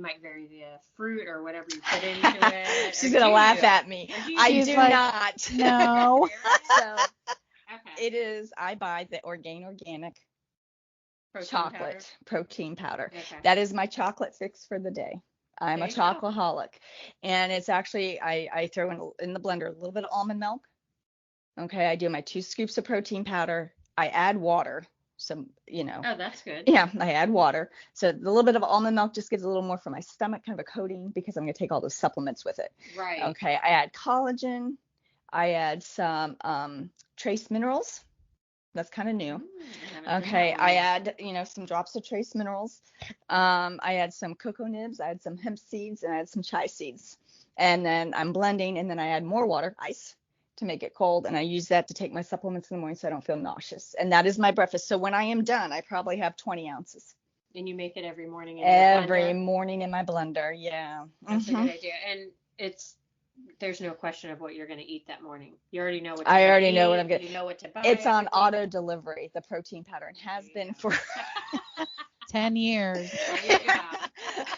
might vary the fruit or whatever you put into it. She's Or gonna do laugh you? at me. Or do I you? She's do like, not. no. So Okay. it is. I buy the organic Protein powder. chocolate protein powder. Okay. That is my chocolate fix for the day. I'm There a you go. chocoholic, and it's actually I throw in the blender a little bit of almond milk. Okay, I do my 2 scoops of protein powder. I add water. Some, Oh, that's good. yeah, I add water. So the little bit of almond milk just gives a little more for my stomach, kind of a coating, because I'm going to take all those supplements with it. Right. Okay, I add collagen. I add some trace minerals. That's kind of new. I haven't done Okay, that one I yet. add, some drops of trace minerals. I add some cocoa nibs. I add some hemp seeds, and I add some chia seeds. And then I'm blending, and then I add more water, ice, to make it cold. And I use that to take my supplements in the morning so I don't feel nauseous. And that is my breakfast. So when I am done, I probably have 20 ounces. And you make it every morning in your Every blender. morning in my blender, yeah. That's a good idea. And there's no question of what you're going to eat that morning. You already know what I you're already going to know what eat. I'm getting. You know what to buy. It's on everything. auto delivery, the protein powder, and has There you been go. for 10 years. There you go.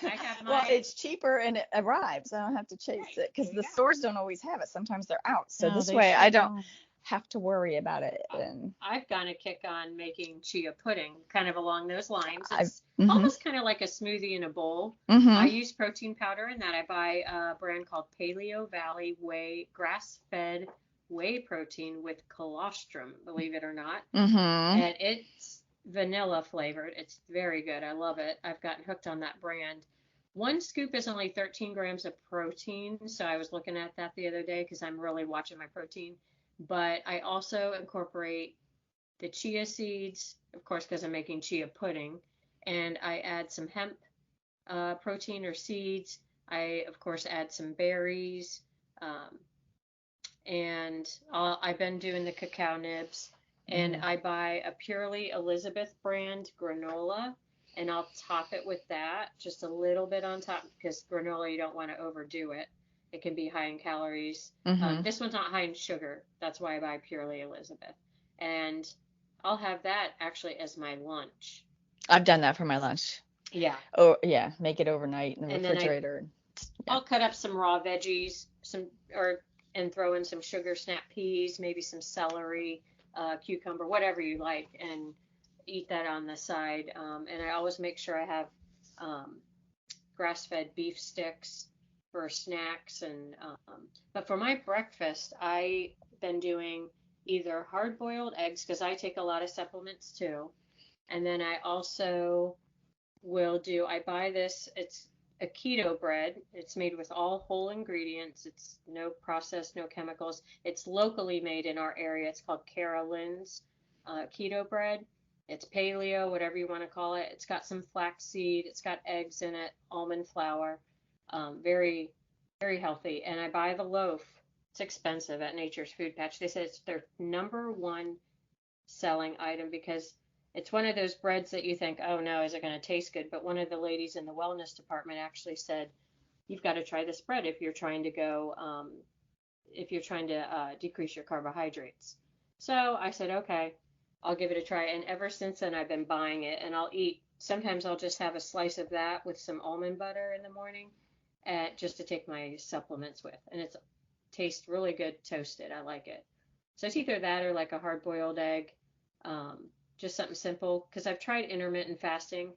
I have Well, mine. it's cheaper and it arrives. I don't have to chase Right, it because there you the go. stores don't always have it. Sometimes they're out. So No, this they way sure I don't don't. have to worry about it. And I've gotten a kick on making chia pudding, kind of along those lines. I've, It's mhm, almost kind of like a smoothie in a bowl. I mhm, use protein powder in that. I buy a brand called Paleo Valley Whey, grass-fed whey protein with colostrum, believe it or not. mhm. And it's vanilla flavored. It's very good. I love it. I've gotten hooked on that brand. 1 scoop is only 13 grams of protein. So I was looking at that the other day because I'm really watching my protein. But I also incorporate the chia seeds, of course, because I'm making chia pudding. And I add some hemp protein or seeds. I, of course, add some berries. Um, and I've been doing the cacao nibs. And Mhm. I buy a Purely Elizabeth brand granola, and I'll top it with that, just a little bit on top, because granola, you don't want to overdo it. It can be high in calories. Mhm. This one's not high in sugar. That's why I buy Purely Elizabeth. And I'll have that actually as my lunch. I've done that for my lunch. Yeah. Oh, yeah. Make it overnight in the And then refrigerator. Yeah. I'll cut up some raw veggies, and throw in some sugar snap peas, maybe some celery, cucumber, whatever you like, and eat that on the side. And I always make sure I have um, grass-fed beef sticks for snacks. But for my breakfast, I've been doing either hard-boiled eggs because I take a lot of supplements too, and then I also I buy this, it's a keto bread. It's made with all whole ingredients. It's no processed, no chemicals. It's locally made in our area. It's called Carolyn's keto bread. It's paleo, whatever you want to call it. It's got some flaxseed. It's got eggs in it, almond flour. Very, very healthy. And I buy the loaf. It's expensive at Nature's Food Patch. They said it's their #1 selling item because it's one of those breads that you think, oh no, is it going to taste good? But one of the ladies in the wellness department actually said, you've got to try this bread if you're trying to decrease your carbohydrates. So I said, okay, I'll give it a try. And ever since then, I've been buying it, and sometimes I'll just have a slice of that with some almond butter in the morning, just to take my supplements with. And it tastes really good toasted. I like it. So it's either that or like a hard boiled egg. Just something simple, because I've tried intermittent fasting.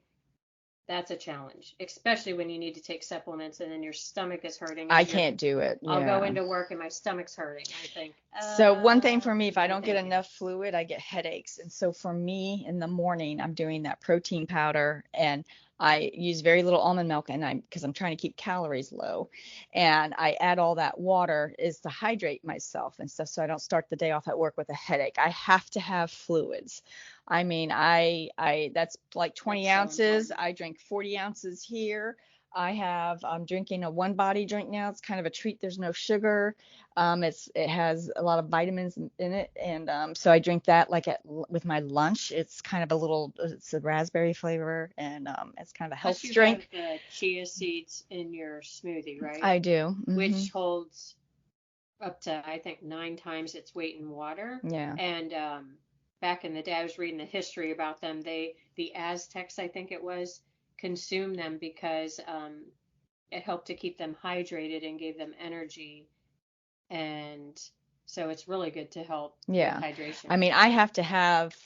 That's a challenge, especially when you need to take supplements and then your stomach is hurting. I can't do it. I'll go Yeah. into work and my stomach's hurting. I think, So one thing for me, if I no, don't get thank you. enough fluid, I get headaches. And so for me in the morning, I'm doing that protein powder, and I use very little almond milk, and because I'm trying to keep calories low, and I add all that water is to hydrate myself and stuff so I don't start the day off at work with a headache. I have to have fluids. I mean, I that's like 20 That's so ounces. important. I drink 40 ounces here. I'm drinking a One Body drink now. It's kind of a treat. There's no sugar. It has a lot of vitamins in it, and so I drink that like with my lunch. It's a raspberry flavor, and it's kind of a health Plus you drink. have the chia seeds in your smoothie, right? I do. Which holds up to, I think, 9 times its weight in water. Yeah. And back in the day, I was reading the history about them. The Aztecs, I think it was, consumed them because it helped to keep them hydrated and gave them energy. And so it's really good to help with hydration. I mean, I have to have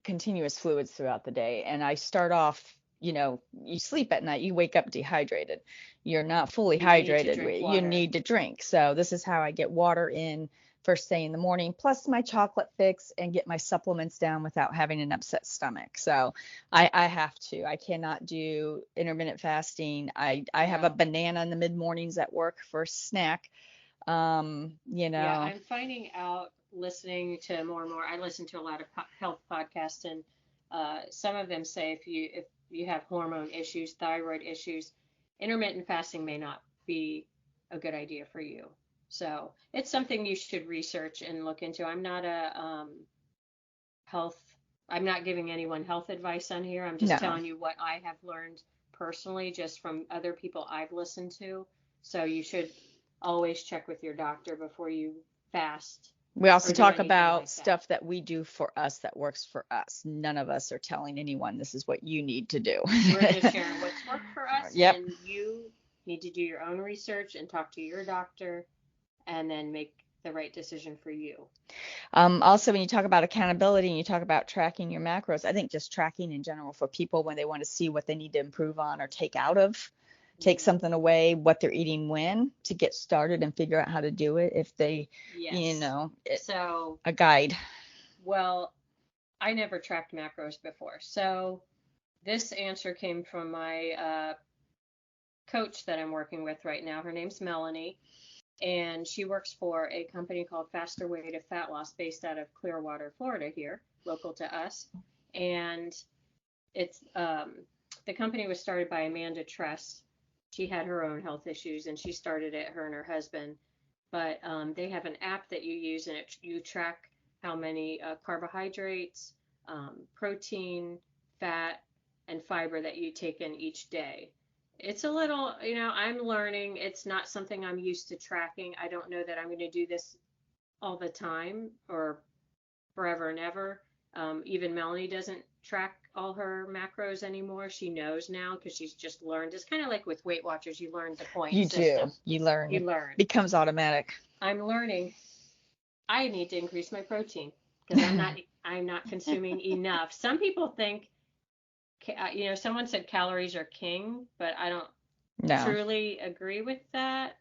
continuous fluids throughout the day, and I start off, you sleep at night, you wake up dehydrated. You're not fully hydrated. You need to drink. So this is how I get water in first thing in the morning, plus my chocolate fix, and get my supplements down without having an upset stomach. So I have to. I cannot do intermittent fasting. I have a banana in the mid mornings at work for a snack. Yeah, I'm finding out, listening to more and more. I listen to a lot of health podcasts, and some of them say if you have hormone issues, thyroid issues, intermittent fasting may not be a good idea for you. So it's something you should research and look into. I'm not I'm not giving anyone health advice on here. I'm just telling you what I have learned personally just from other people I've listened to. So you should always check with your doctor before you fast. We also talk about stuff that we do for us that works for us. None of us are telling anyone this is what you need to do. We're just sharing what's worked for us. Yep. And you need to do your own research and talk to your doctor and then make the right decision for you. Also, when you talk about accountability and you talk about tracking your macros, I think just tracking in general for people when they want to see what they need to improve on or take something away, what they're eating when, to get started and figure out how to do it if they, so a guide. Well, I never tracked macros before. So this answer came from my coach that I'm working with right now. Her name's Melanie, and she works for a company called Faster Way to Fat Loss based out of Clearwater, Florida here, local to us. And it's the company was started by Amanda Tress. She had her own health issues, and she started it, her and her husband. But they have an app that you use, and you track how many carbohydrates, protein, fat, and fiber that you take in each day. It's a little, I'm learning. It's not something I'm used to tracking. I don't know that I'm going to do this all the time or forever and ever. Even Melanie doesn't track all her macros anymore. She knows now because she's just learned. It's kind of like with Weight Watchers, you learn the point system. Do. You learn. It becomes automatic. I'm learning. I need to increase my protein because I'm not consuming enough. Some people think, someone said calories are king, but I don't truly agree with that.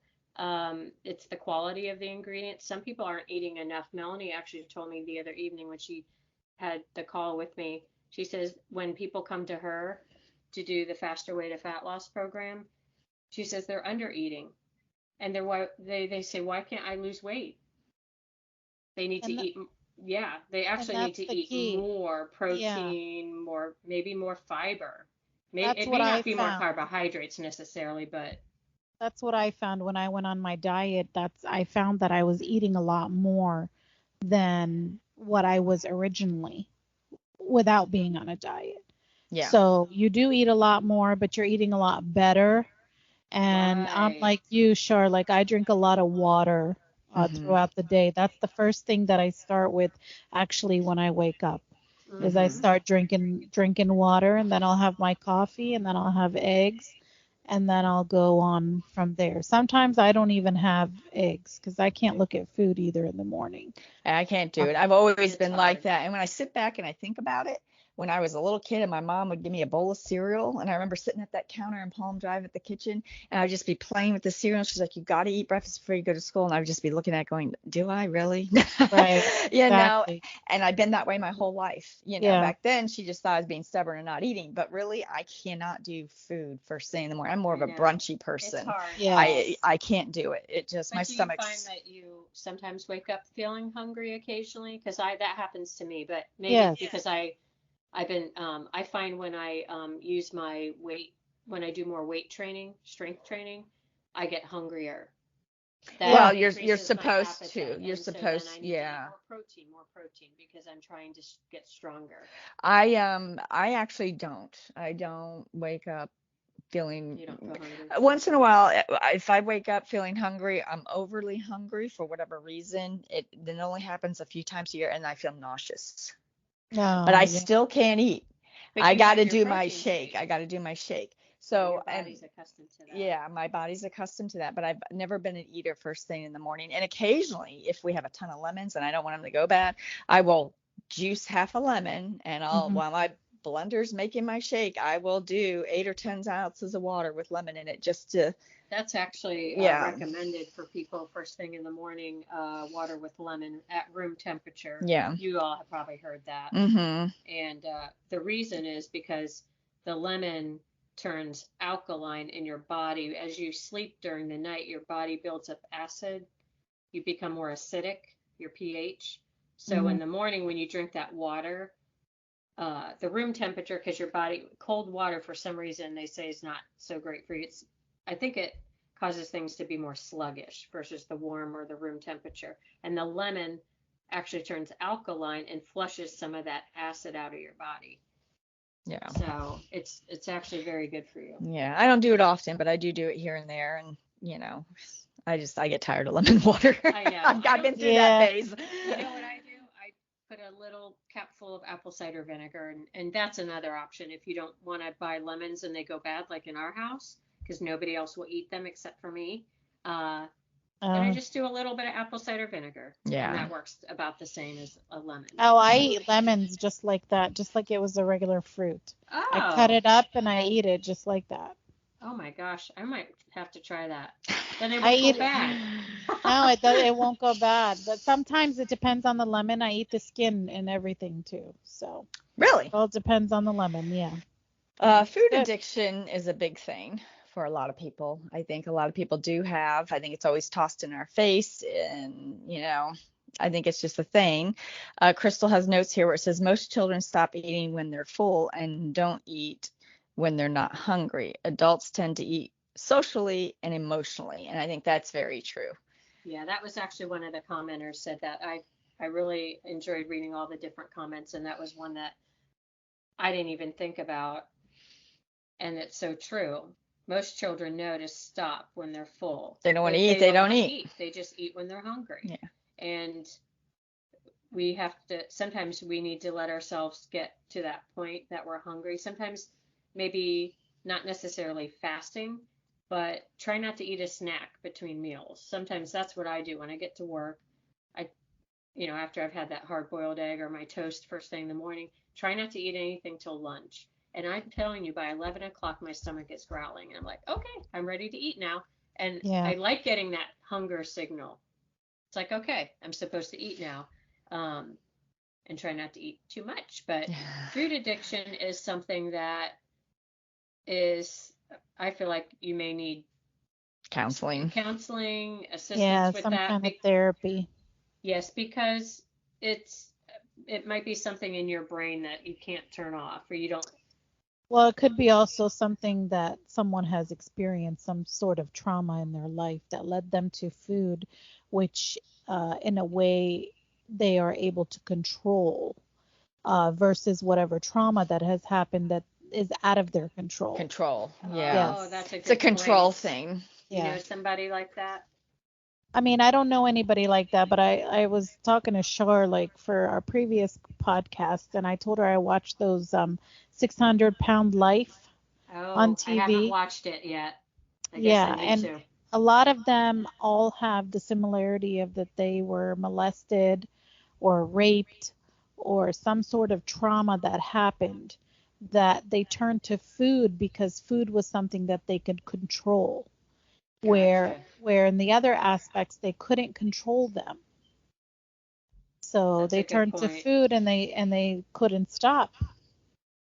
It's the quality of the ingredients. Some people aren't eating enough. Melanie actually told me the other evening when she had the call with me, she says when people come to her to do the Faster Way to Fat Loss program, she says they're under eating, and they say, why can't I lose weight? They need to eat. Yeah, they actually need to eat more protein, maybe more fiber. It may not be more carbohydrates necessarily, but that's what I found when I went on my diet. I found that I was eating a lot more than what I was originally without being on a diet. Yeah. So you do eat a lot more, but you're eating a lot better. And I'm like you, Char, like I drink a lot of water throughout the day. That's the first thing that I start with actually when I wake up. Is I start drinking water, and then I'll have my coffee, and then I'll have eggs, and then I'll go on from there. Sometimes I don't even have eggs because I can't look at food either in the morning. I can't do it. I've always been like that. And when I sit back and I think about it, when I was a little kid and my mom would give me a bowl of cereal, and I remember sitting at that counter in Palm Drive at the kitchen, and I'd just be playing with the cereal. She's like, you got to eat breakfast before you go to school. And I would just be looking at it going, do I really? Right. Exactly. And I've been that way my whole life. Back then she just thought I was being stubborn and not eating, but really I cannot do food first thing in the morning. I'm more of a brunchy person. It's hard. Yeah. I can't do it. It just, my stomach. Do you find that you sometimes wake up feeling hungry occasionally? Because that happens to me, but maybe because I find when I use my weight when I do more weight training, strength training, I get hungrier. Well, That you're increases my supposed to. appetite, You're and so then supposed, I need to eat yeah. more protein, because I'm trying to get stronger. I actually don't. I don't wake up feeling. You don't feel hungry? Once in a while, if I wake up feeling hungry, I'm overly hungry for whatever reason. It then only happens a few times a year, and I feel nauseous. But I No, yeah. still can't eat. But I you got have to your do my protein shake. shake. I got to do my shake. So So, your and body's accustomed to that. yeah, my body's accustomed to that, but I've never been an eater first thing in the morning. And occasionally, if we have a ton of lemons and I don't want them to go bad, I will juice half a lemon, and Mhm. while my blender's making my shake, I will do 8 or 10 ounces of water with lemon in it just to, That's actually yeah, recommended for people first thing in the morning, water with lemon at room temperature. yeah. You all have probably heard that. Mm-hmm. And the reason is because the lemon turns alkaline in your body. As you sleep during the night, your body builds up acid. You become more acidic, your pH. So in Mhm. the morning, when you drink that water, the room temperature, because your body, cold water for some reason they say is not so great for you. I think it causes things to be more sluggish versus the warm or the room temperature. And the lemon actually turns alkaline and flushes some of that acid out of your body. Yeah. So it's actually very good for you. Yeah. I don't do it often, but I do it here and there. And, I get tired of lemon water. I know. I've been through Yeah. that phase. You know what I do? I put a little capful of apple cider vinegar, and that's another option if you don't want to buy lemons and they go bad, like in our house, because nobody else will eat them except for me. Then I just do a little bit of apple cider vinegar, Yeah. and that works about the same as a lemon. Oh, I eat lemons just like that, just like it was a regular fruit. I cut Oh, it up and I eat it just like that. oh my gosh, I might have to try that. Then it I won't go eat it. bad. No, it won't go bad. But sometimes it depends on the lemon. I eat the skin and everything too. So Really? it all depends on the lemon. Yeah. Food Good. addiction is a big thing for a lot of people. I think a lot of people do have. I think it's always tossed in our face, and I think it's just a thing. Crystal has notes here where it says most children stop eating when they're full and don't eat when they're not hungry. Adults tend to eat socially and emotionally, and I think that's very true. Yeah, that was actually one of the commenters said that. I really enjoyed reading all the different comments, and that was one that I didn't even think about. And it's so true. Most children know to stop when they're full. They don't want to If eat, they they don't don't want to eat. eat, they just eat when they're hungry. Yeah. And we have to, sometimes we need to let ourselves get to that point that we're hungry. Sometimes maybe not necessarily fasting, but try not to eat a snack between meals. Sometimes that's what I do when I get to work. I, after I've had that hard boiled egg or my toast first thing in the morning, try not to eat anything till lunch. And I'm telling you, by 11 o'clock, my stomach is growling. And I'm like, okay, I'm ready to eat now. And Yeah. I like getting that hunger signal. It's like, okay, I'm supposed to eat now. And try not to eat too much. But food addiction is something that is, I feel like you may need Counseling, assistance Yeah, with some that. kind of therapy. Yes, because it might be something in your brain that you can't turn off, or you don't. Well, it could be also something that someone has experienced, some sort of trauma in their life that led them to food, which in a way they are able to control versus whatever trauma that has happened that is out of their control. control. Oh, Yeah. that's a It's a good control point. thing. You know Yeah. somebody like that? I mean, I don't know anybody like that, but I was talking to Shar like for our previous podcast, and I told her I watched those 600-pound life on Oh, I haven't TV. watched it yet. I guess Yeah, I need and to. a lot of them all have the similarity of that they were molested or raped or some sort of trauma that happened that they turned to food because food was something that they could control. Gotcha. Where in the other aspects they couldn't control them. So That's a they good turned to point. food and they couldn't stop.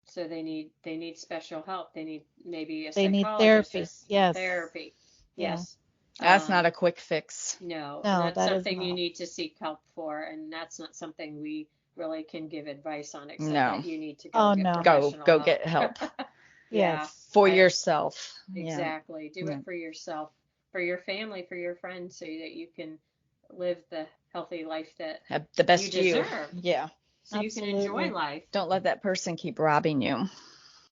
So they need special help. They need maybe a They need psychologist or therapy. Yes. therapy. Yeah. Yes. That's not a quick fix. No, and No, that's that is something you not. need to seek help for, and that's not something we really can give advice on, except No. that you need to Oh go get no. Go professional help. get help. Yeah. For I- yourself. Exactly. Do Yeah. it for yourself, for your family, for your friends, so that you can live the healthy life that Have the best you you. deserve. Yeah. So you can enjoy Absolutely. life. Don't let that person keep robbing you.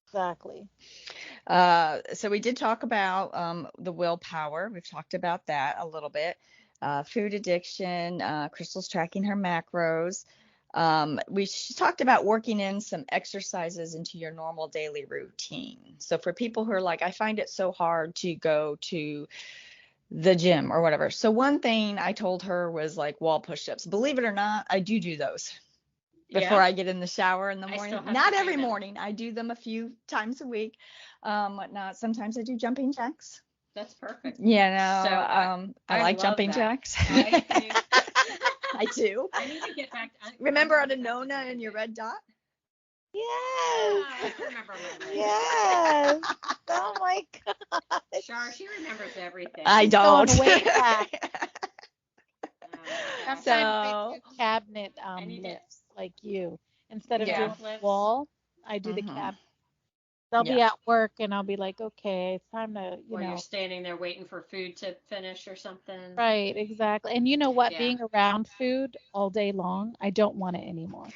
Exactly. So we did talk about the willpower. We've talked about that a little bit. Food addiction. Crystal's tracking her macros. She talked about working in some exercises into your normal daily routine. So for people who are like, I find it so hard to go to the gym or whatever. So one thing I told her was like wall push-ups. Believe it or not, I do those before Yeah. I get in the shower in the I morning. still have Not to do every them. morning. I do them a few times a week. Whatnot. Sometimes I do jumping jacks. That's perfect. Yeah, So no, I I like love jumping that. jacks. I do. I do. I need to get back. Remember I need to get back to Anona jumping and your jacks. red dot? Yes. I remember my red Yes. Oh my God. dot. Char, she remembers everything. I She's going don't. way back. Oh my gosh. Sometimes I So, do cabinet I need to. lifts like you. Instead of Yeah. doing Shelf the lifts. wall, I do the Mhm. cabinet. They'll be Yeah. at work and I'll be like, okay, it's time to, Or you're standing there waiting for food to finish or something. Right, exactly. And you know what? Yeah. Being around food all day long, I don't want it anymore.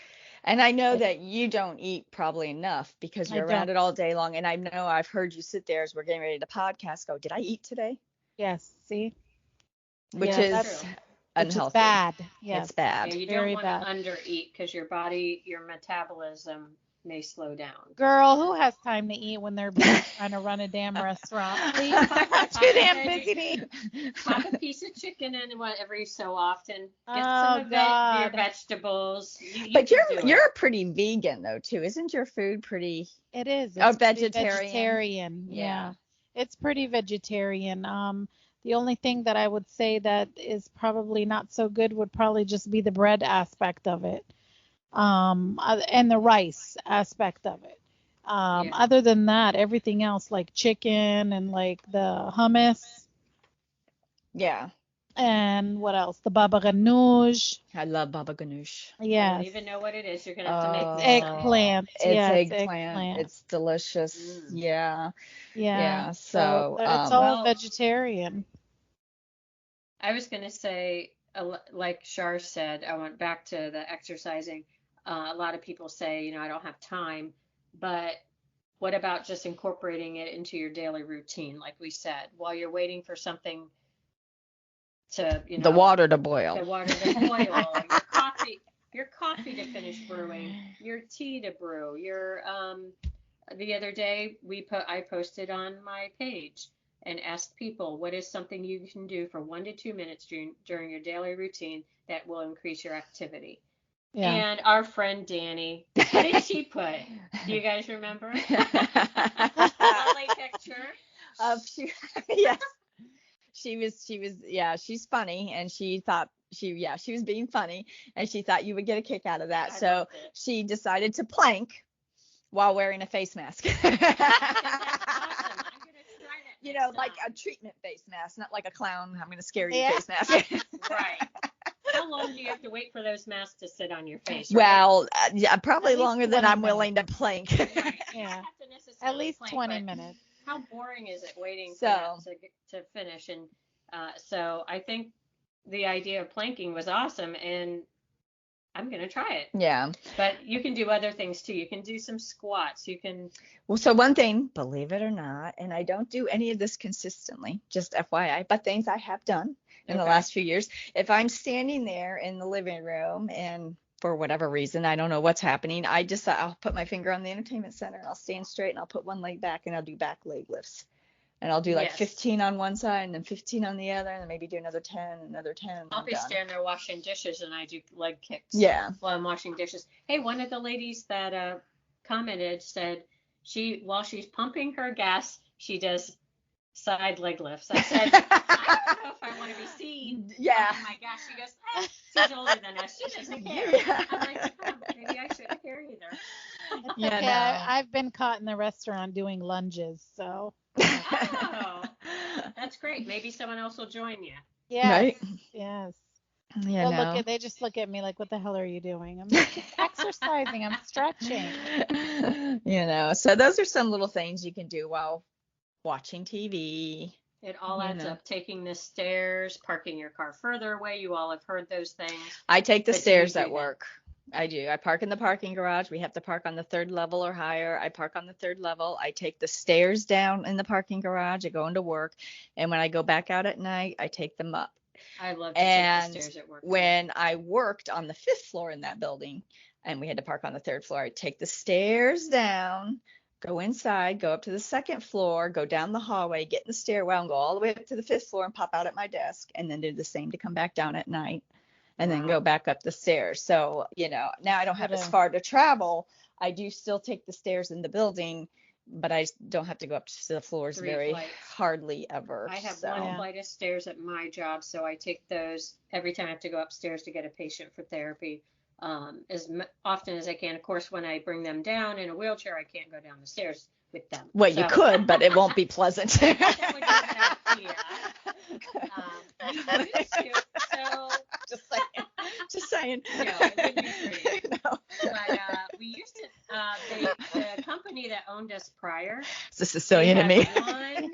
And I know Like, that you don't eat probably enough because I you're around don't. it all day long. And I know I've heard you sit there as we're getting ready to podcast go, did I eat today? Yes, see? Which Yeah, is that's True. which is unhealthy. bad. It's Yes, Yeah, bad. you don't very want to bad. undereat because your body, your metabolism may slow down. Girl, who has time to eat when they're busy trying to run a damn restaurant? Please, I'm too damn busy to eat. Pop a piece of chicken in every so often. Get Oh some of your God. vegetables. You But can do it. you're pretty vegan though too. Isn't your food pretty It is. oh It's pretty vegetarian? vegetarian. Yeah. Yeah. It's pretty vegetarian. The only thing that I would say that is probably not so good would probably just be the bread aspect of it. And the rice aspect of it. Yeah. Other than that, everything else like chicken and like the hummus Yeah. and what else? The baba ganoush. I love baba ganoush. I don't Yes. even know what it is. You're gonna have to make It's me some. eggplant. It's Yeah, it's eggplant. eggplant. It's delicious. Mm. Yeah. Yeah. Yeah. So So it's all Well, vegetarian. I was gonna say, like Shar said, I went back to the exercising. A lot of people say, I don't have time, but what about just incorporating it into your daily routine, like we said, while you're waiting for something to, the water to the boil. water to boil, your coffee to finish brewing, your tea to brew, your the other day I posted on my page and asked people what is something you can do for 1 to 2 minutes during your daily routine that will increase your activity. Yeah. And our friend Danny, what did she put? Do you guys remember? Lovely picture. Yes. Yeah, she's funny and she thought she was being funny and she thought you would get a kick out of that. I So loved it. she decided to plank while wearing a face mask. That's awesome. I'm gonna try that. next Like time. a treatment face mask, not like a clown, I'm going to scare you Yeah. face mask. Right. How long do you have to wait for those masks to sit on your face? Right? Well, yeah, probably At least longer than 20 I'm willing to plank. Right. You Yeah. don't have to necessarily At least plank, 20 but minutes. how boring is it waiting So- for that to finish? And so I think the idea of planking was awesome, and I'm gonna try it. Yeah. But you can do other things too. You can do some squats. You can. Well, so one thing, believe it or not, and I don't do any of this consistently, just FYI, but things I have done in the Okay. last few years. If I'm standing there in the living room and for whatever reason, I don't know what's happening, I'll put my finger on the entertainment center and I'll stand straight and I'll put one leg back and I'll do back leg lifts. And I'll do like Yes. 15 on one side and then 15 on the other and then maybe do another 10, another 10. And I'll I'm be done. standing there washing dishes and I do leg kicks. Yeah. While I'm washing dishes. Hey, one of the ladies that commented said while she's pumping her gas, she does side leg lifts. I said, I don't know if I want to be seen. Yeah. Oh my gosh. She goes, she's older than us. She doesn't care. Yeah. I'm like, oh, maybe I shouldn't care either. It's Yeah, okay. no. I've been caught in the restaurant doing lunges, so Oh, that's great. Maybe someone else will join you. yes, Right? yes. You know. They just look at me like, what the hell are you doing? I'm like, just exercising. I'm stretching. You know, so those are some little things you can do while watching TV. It all You adds know, up. Taking the stairs, parking your car further away. You all have heard those things. I take the But do you stairs do at that? work. I do. I park in the parking garage. We have to park on the third level or higher. I park on the third level. I take the stairs down in the parking garage. I go into work. And when I go back out at night, I take them up. I love to take the And stairs at work too. when I worked on the fifth floor in that building and we had to park on the third floor, I'd take the stairs down, go inside, go up to the second floor, go down the hallway, get in the stairwell, and go all the way up to the fifth floor and pop out at my desk, and then do the same to come back down at night and then go Wow. back up the stairs. So, you know, now I don't have What as a- far to travel. I do still take the stairs in the building, but I don't have to go up to the floors 3 very flights. hardly ever. I have So, one Yeah. flight of stairs at my job, so I take those every time I have to go upstairs to get a patient for therapy, as often as I can. Of course, when I bring them down in a wheelchair, I can't go down the stairs with them. well, you So could, but it won't be pleasant. that would be an idea. We used to, so Just saying. no, it wouldn't be pretty. No. But we used to, the company that owned us prior, It's a Sicilian they in me. had one.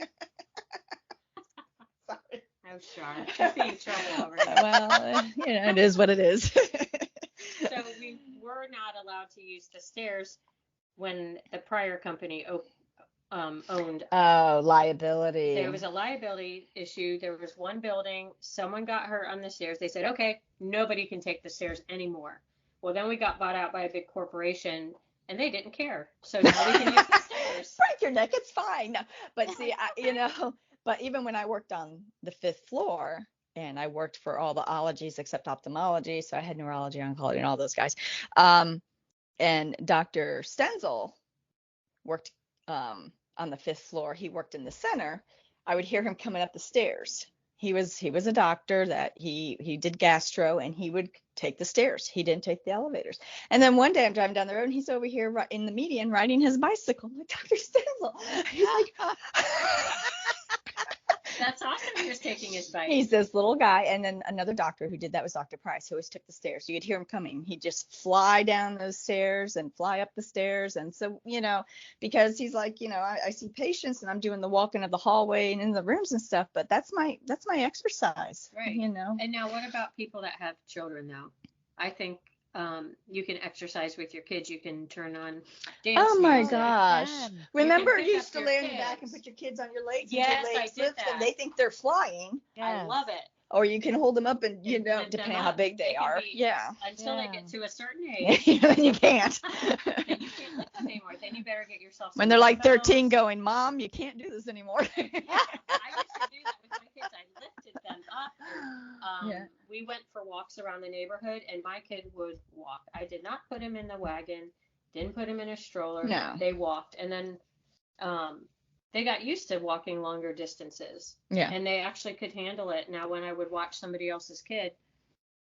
Sorry. Oh, sure. She's being trouble over here. Well, you know, it is what it is. So we were not allowed to use the stairs when the prior company owned. Oh, liability. There was a liability issue. There was one building. Someone got hurt on the stairs. They said, okay, nobody can take the stairs anymore. Well, then we got bought out by a big corporation and they didn't care. So now we can use the stairs. Break your neck, it's fine. No, but see, you know, but even when I worked on the fifth floor and I worked for all the ologies except ophthalmology, so I had neurology, oncology, and all those guys. And Dr. Stenzel worked on the fifth floor. He worked in the center. I would hear him coming up the stairs. He was a doctor that he did gastro, and he would take the stairs. He didn't take the elevators. And then one day I'm driving down the road and he's over here in the median riding his bicycle. I'm like, Dr. Stenzel. He's like, That's awesome. He was taking his bike. he's this little guy. And then another doctor who did that was Dr. Price, who always took the stairs. You could hear him coming. He'd just fly down those stairs and fly up the stairs. And so, you know, because he's like, you know, I see patients and I'm doing the walking of the hallway and in the rooms and stuff, but that's my exercise. Right. You know. And now what about people that have children though? I think you can exercise with your kids. You can turn on dance Oh my music. gosh. can. Remember pick you up used to your lay on your back and kids. put your kids on your legs Yes, and your I legs did lift that. and they think they're flying. I Yes. love it. Or you can hold them up and, you And know, lift them depending on how up. big they can are. be- Yeah. Until they Yeah. get to a certain age, Then you can't. then you can't lift them anymore. Then you better get yourself some When they're like 13 dumbbells. going, Mom, you can't do this anymore. I used to do that with my kids. I lifted them up. Yeah. We went for walks around the neighborhood, and my kid would walk. I did not put him in the wagon, didn't put him in a stroller. No. They walked, and then they got used to walking longer distances, Yeah. and they actually could handle it. Now, when I would watch somebody else's kid,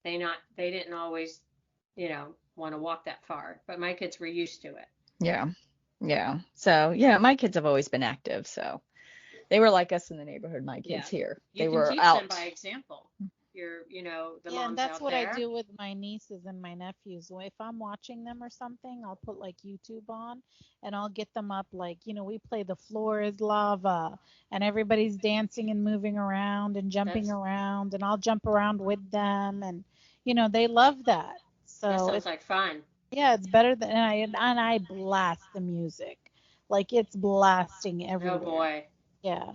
they didn't always, want to walk that far, but my kids were used to it. Yeah. Yeah. So, yeah, my kids have always been active. So they were like us in the neighborhood, my kids here. You They can were teach out. them by example. The Yeah, moms and that's out what there. I do with my nieces and my nephews. If I'm watching them or something, I'll put like YouTube on and I'll get them up like, we play The Floor is Lava and everybody's dancing and moving around and jumping That's- around and I'll jump around with them and they love that. That So sounds like fun. yeah, it's better than and I blast the music. Like it's blasting everywhere. Oh boy. Yeah.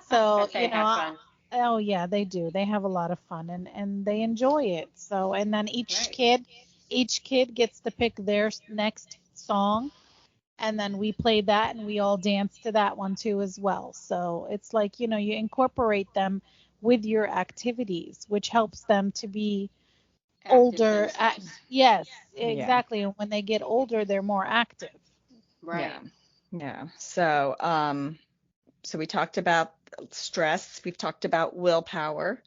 So, But they have fun. oh yeah, they do. They have a lot of fun and they enjoy it. So, and then Right. each kid gets to pick their next song and then we play that and we all dance to that one too as well. So, it's like, you incorporate them with your activities, which helps them to be Active older. themselves. Yes, Yeah. exactly. And when they get older, they're more active. Right. Yeah. Yeah. So we talked about stress. We've talked about willpower,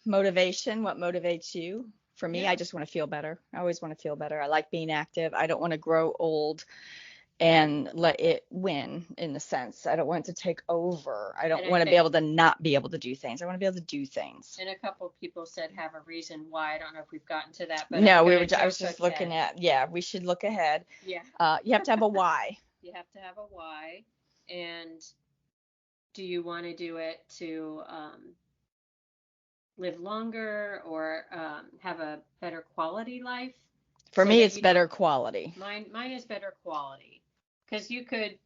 motivation. What motivates you? For me, Yeah. I just want to feel better. I always want to feel better. I like being active. I don't want to grow old and let it win, in a sense. I don't want it to take over. I don't And I want to be think, able to not be able to do things. I want to be able to do things. and a couple of people said have a reason why. I don't know if we've gotten to that, but No, I'm we gonna were. I was jump just looking ahead. at. Yeah, we should look ahead. Yeah, You have to have a why. you have to have a why. And do you want to do it to live longer or have a better quality life? For So me, that it's you better don't, quality. mine is better quality, because you could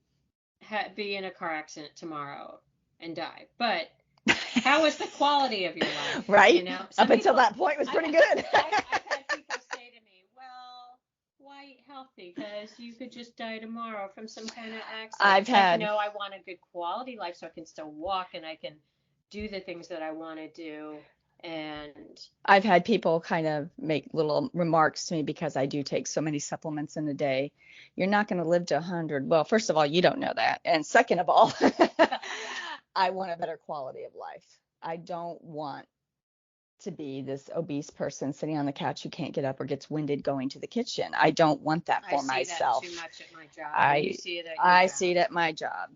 be in a car accident tomorrow and die. But how is the quality of your life? Right? You know, Up until that point, it was pretty good. I've had people say to me, well, why eat healthy? Because you could just die tomorrow from some kind of accident. I've It's had. like, no, I want a good quality life so I can still walk and I can do the things that I want to do. And I've had people kind of make little remarks to me because I do take so many supplements in a day. You're not going to live to 100. Well, first of all, you don't know that. And second of all, I want a better quality of life. I don't want to be this obese person sitting on the couch who can't get up or gets winded going to the kitchen. I don't want that I for see myself. that too much at my job. I You see it at your I job. see it at my job.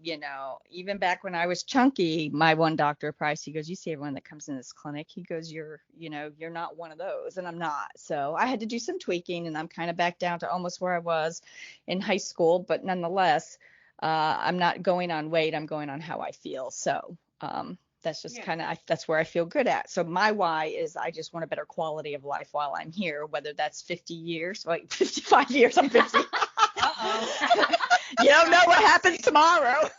Even back when I was chunky, my one doctor, Price, he goes, you see everyone that comes in this clinic, he goes, you're not one of those. And I'm not. So I had to do some tweaking, and I'm kind of back down to almost where I was in high school. But nonetheless, I'm not going on weight. I'm going on how I feel. So that's just Yeah. kind of, that's where I feel good at. So my why is I just want a better quality of life while I'm here, whether that's 50 years, like 55 years, I'm 50. Uh-oh. You don't know what happens tomorrow.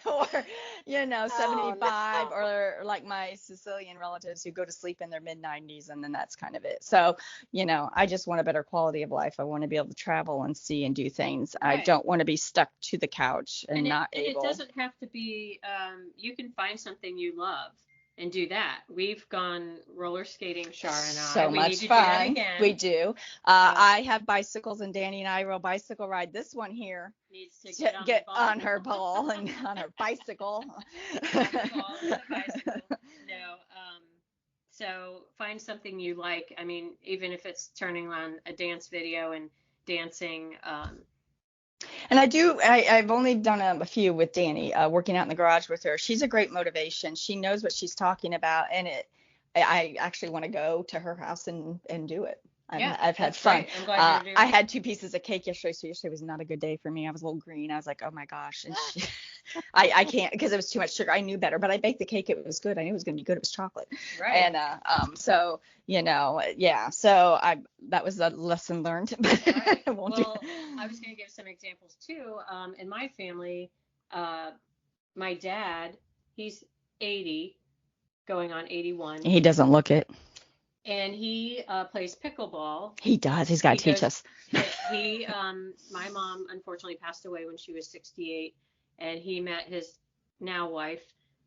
Or, 75, or like my Sicilian relatives who go to sleep in their mid 90s, and then that's kind of it. So, I just want a better quality of life. I want to be able to travel and see and do things. I Right. don't want to be stuck to the couch and not able. It doesn't have to be, you can find something you love and do that. We've gone roller skating, Shar and I. So We much need to do that fun. again. We do. I have bicycles, and Danny and I will bicycle ride. This one here Needs to to get the ball. on her ball and on her bicycle. On the ball with the bicycle. No. So find something you like. I mean, even if it's turning on a dance video and dancing. And I've only done a few with Danny, working out in the garage with her. She's a great motivation. She knows what she's talking about, and I actually want to go to her house and do it. I've had fun. Great. I'm glad you're doing I had 2 pieces of cake yesterday, so yesterday was not a good day for me. I was a little green. I was like, oh my gosh. And I can't, because it was too much sugar. I knew better, but I baked the cake. It was good. I knew it was going to be good. It was chocolate. Right. And so, yeah. So that was a lesson learned. Right. I won't Well, I was going to give some examples too. In my family, my dad, he's 80, going on 81. He doesn't look it. And he plays pickleball. He does. He's got to teach us. My mom unfortunately passed away when she was 68, and he met his now wife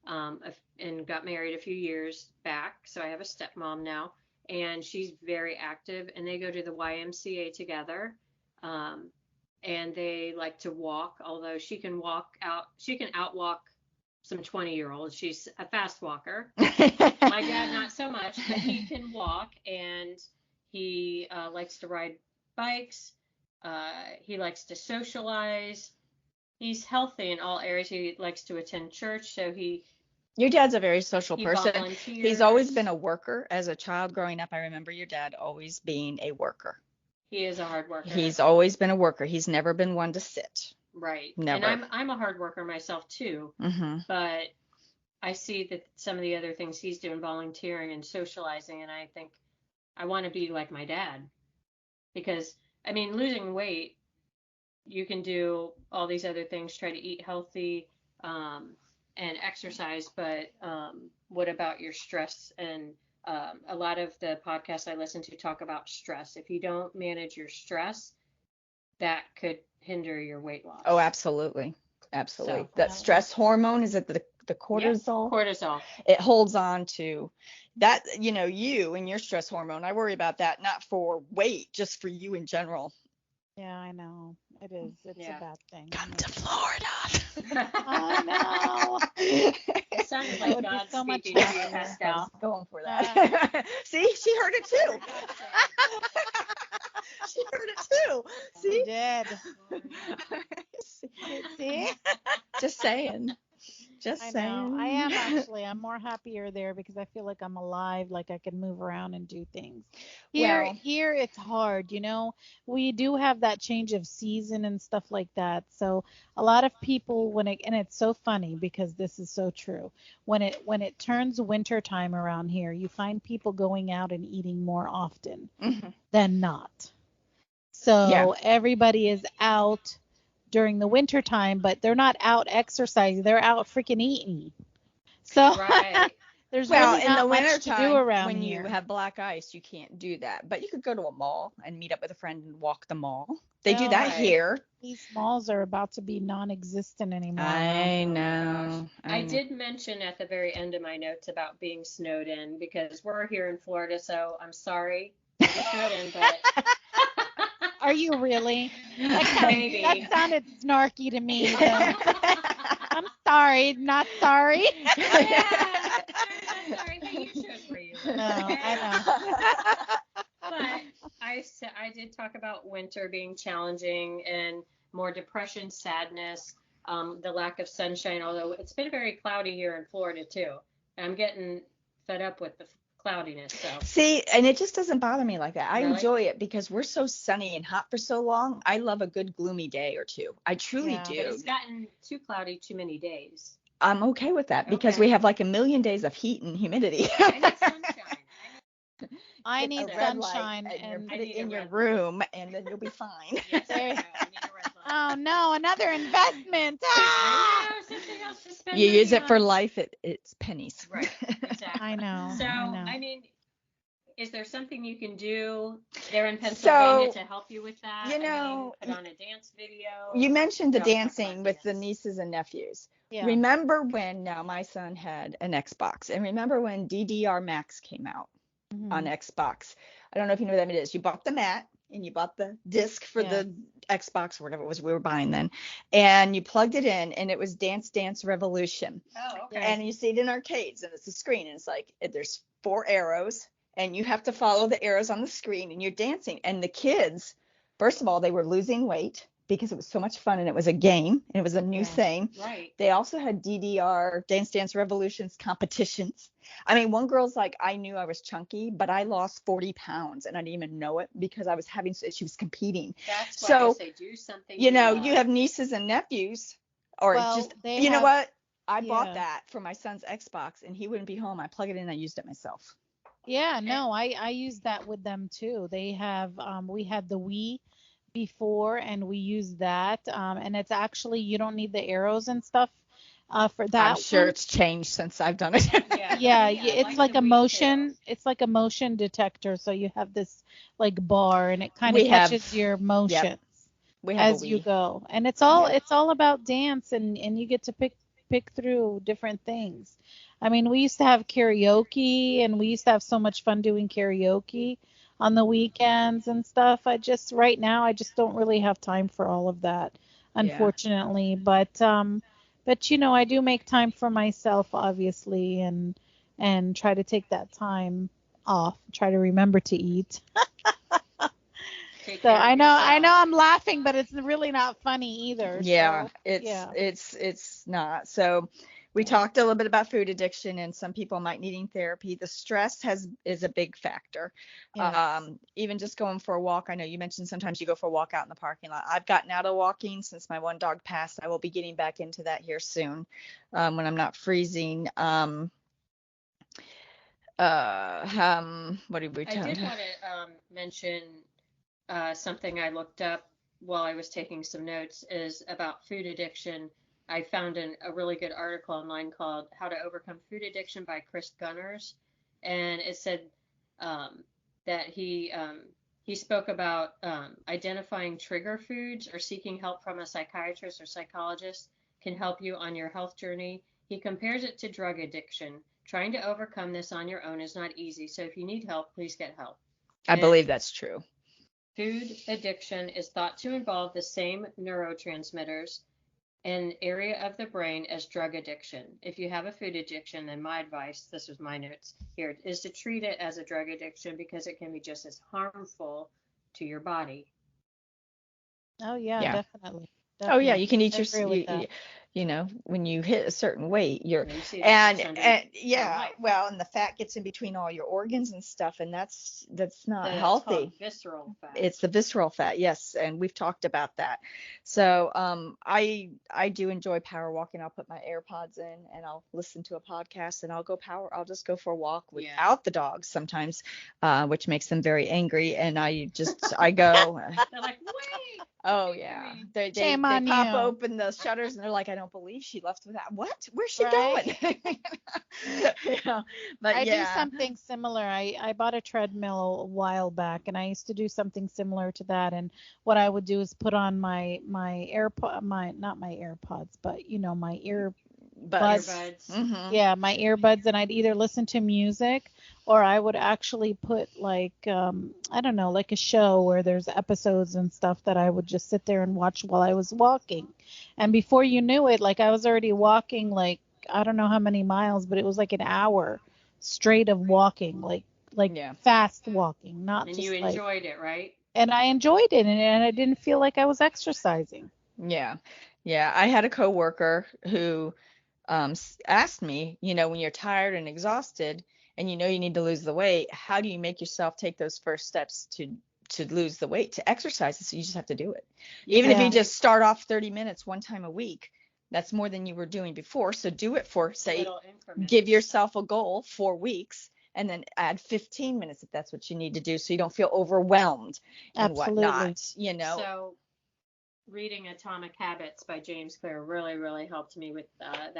and got married a few years back. So I have a stepmom now, and she's very active, and they go to the YMCA together. And they like to walk, although she can outwalk some 20-year-olds. She's a fast walker. My dad, not so much, but he can walk, and he likes to ride bikes. He likes to socialize. He's healthy in all areas. He likes to attend church, so Your dad's a very social person. volunteers. He's always been a worker. As a child growing up, I remember your dad always being a worker. He is a hard worker. He's always been a worker. He's never been one to sit. Right. Never. And I'm a hard worker myself too. Mm-hmm. But I see that some of the other things he's doing, volunteering and socializing, and I think I want to be like my dad. Because, I mean, losing weight, you can do all these other things, try to eat healthy and exercise, but what about your stress? And a lot of the podcasts I listen to talk about stress. If you don't manage your stress, that could hinder your weight loss. Oh, absolutely. Absolutely. So, that stress hormone, is it the cortisol? Yep, cortisol. It holds on to that, you and your stress hormone. I worry about that, not for weight, just for you in general. Yeah, I know. It is. It's a bad thing. Come to Florida. I know. sounded That like would be God so much speaking to you, happier. I was Pascal. going for that. See, she heard it too. She heard it too. You See? did. See? Just saying. Just I saying. know. I am actually. I'm more happier there because I feel like I'm alive, like I can move around and do things. Well, Here it's hard, you know. We do have that change of season and stuff like that. So a lot of people and it's so funny because this is so true. When it turns winter time around here, you find people going out and eating more often mhm. than not. Yeah. So everybody is out during the winter time, but they're not out exercising. They're out freaking eating. So Right. there's Well, really in the not much to do wintertime, around when you here. have black ice, you can't do that. But you could go to a mall and meet up with a friend and walk the mall. They do that Well, Right. here. these malls are about to be non-existent anymore around I here. Oh my gosh. know. I did mention at the very end of my notes about being snowed in because we're here in Florida, so I'm sorry to be snowed in, but Are you really? maybe. That sounded snarky to me. I'm sorry, not sorry. Yeah. I'm sorry. Hey, you chose where you live. No, Okay? I know. But I did talk about winter being challenging and more depression, sadness, the lack of sunshine, although it's been very cloudy here in Florida too. I'm getting fed up with the cloudiness, so See, and it just doesn't bother me like that. I really. enjoy it because we're so sunny and hot for so long. I love a good gloomy day or two. I truly Yeah. But do. it's gotten too cloudy too many days. I'm okay with that because Okay. we have like a million days of heat and humidity. I need sunshine. I Get need a red light sunshine and I put it need a in your red light. room, and then you'll be fine. Yes, I There- do. I need a red light. Oh no, another investment. I Ah! know, something else to spend You money use it for on. life. It's pennies. Right, exactly. I know. So, I know. I mean, is there something you can do there in Pennsylvania So, to help you with that? you I mean, know, put on a dance video. you mentioned the We always talk about dancing with the dance. nieces and nephews. Yeah. Remember when now my son had an Xbox, and remember when DDR Max came out on Mhm. Xbox? I don't know if you know what that is. You bought the mat and you bought the disc for Yeah. the Xbox or whatever it was we were buying then, and you plugged it in, and it was Dance Dance Revolution. Oh, okay. Yes. And you see it in arcades, and it's a screen, and it's like there's 4 arrows, and you have to follow the arrows on the screen, and you're dancing. And the kids, first of all, they were losing weight because it was so much fun, and it was a game, and it was a new Yeah. thing. Right. They also had DDR Dance Dance Revolutions competitions. I mean, one girl's like, I knew I was chunky, but I lost 40 pounds, and I didn't even know it because I was she was competing. That's why So, I say do something you know, love. you have nieces and nephews, or Well, just, they you know have. what? I bought Yeah. that for my son's Xbox, and he wouldn't be home. I plug it in, I used it myself. Yeah. No, I use that with them too. They have. We had the Wii before, and we use that. And it's actually you don't need the arrows and stuff. For I'm that sure one. it's changed since I've done it. Yeah. Yeah, I it's like like the a Wii motion. too. It's like a motion detector. So you have this like bar, and it kind of We have, catches your yep, motions we have a as you Wii. go, and Yep. it's all about dance, and you get to pick through different things. I mean, we used to have karaoke, and we used to have so much fun doing karaoke on the weekends and stuff. Right now I just don't really have time for all of that, Yeah. unfortunately. But you know, I do make time for myself, obviously, and try to take that time off. Try to remember to eat. Take So care of I know yourself. I'm laughing, but it's really not funny either. Yeah, So yeah. it's not. So we talked a little bit about food addiction and some people might needing therapy. The stress is a big factor. Yes. Even just going for a walk. I know you mentioned sometimes you go for a walk out in the parking lot. I've gotten out of walking since my one dog passed. I will be getting back into that here soon, when I'm not freezing. What did we I talk? did want to mention something I looked up while I was taking some notes is about food addiction. I found a really good article online called How to Overcome Food Addiction by Chris Gunners. And it said that he spoke about identifying trigger foods or seeking help from a psychiatrist or psychologist can help you on your health journey. He compares it to drug addiction. Trying to overcome this on your own is not easy. So if you need help, please get help. I believe that's true. Food addiction is thought to involve the same neurotransmitters an area of the brain as drug addiction. If you have a food addiction, then my advice, this was my notes here, is to treat it as a drug addiction because it can be just as harmful to your body. Oh yeah, Yeah. definitely. Oh yeah, Definitely. you can eat I your, agree with that. you know, when you hit a certain weight, you're, You see the and 600 yeah, life. well, and the fat gets in between all your organs and stuff, and that's not It's called healthy. visceral fat. It's the visceral fat, yes, and we've talked about that. So I do enjoy power walking. I'll put my AirPods in and I'll listen to a podcast and I'll just go for a walk without the dogs sometimes, which makes them very angry. And I go. They're like, wait. Oh yeah, they Shame they on pop you. open the shutters and they're like, I don't believe she left without. What? Where's she Right? going? Yeah, but I do yeah. something similar. I bought a treadmill a while back, and I used to do something similar to that. And what I would do is put on my AirPod, my not my AirPods, but my But Earbuds. yeah, my earbuds, and I'd either listen to music, or I would actually put like I don't know, like a show where there's episodes and stuff that I would just sit there and watch while I was walking. And before you knew it, like I was already walking like I don't know how many miles, but it was like an hour straight of walking, like yeah. fast walking, not And you just like. enjoyed it, right? And I enjoyed it, and I didn't feel like I was exercising. Yeah. Yeah. I had a coworker who asked me, when you're tired and exhausted and you need to lose the weight, how do you make yourself take those first steps to lose the weight, to exercise? So you just have to do it. Even if you Yeah, just start off 30 minutes one time a week, that's more than you were doing before. So do it for, say, Little increments. give yourself a goal, 4 weeks, and then add 15 minutes if that's what you need to do, so you don't feel overwhelmed and absolutely. whatnot. So reading Atomic Habits by James Clear really, really helped me with that.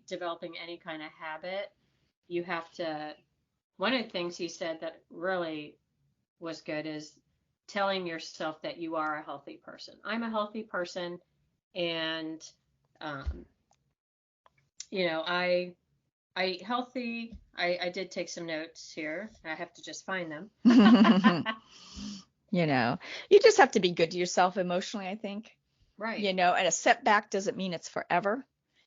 Developing any kind of habit, you have to. One of the things he said that really was good is telling yourself that you are a healthy person. I'm a healthy person, and um, I eat healthy. I did take some notes here. I have to just find them. You just have to be good to yourself emotionally, I think. Right. And a setback doesn't mean it's forever.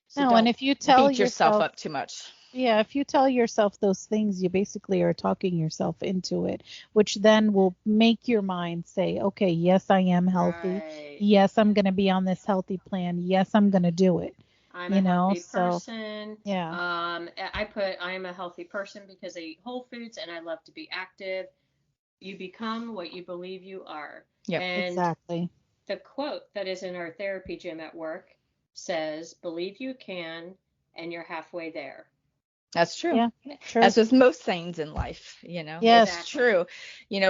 So No, and don't if you tell beat yourself yourself, up too much. yeah, if you tell yourself those things, you basically are talking yourself into it, which then will make your mind say, okay, yes, I am healthy. Right. Yes, I'm going to be on this healthy plan. Yes, I'm going to do it. I'm a healthy So person. yeah, I am a healthy person because I eat whole foods and I love to be active. You become what you believe you are. Yep. And exactly. the quote that is in our therapy gym at work says, believe you can, and you're halfway there. That's true. Yeah, true. As with most things in life, Yes. it's true.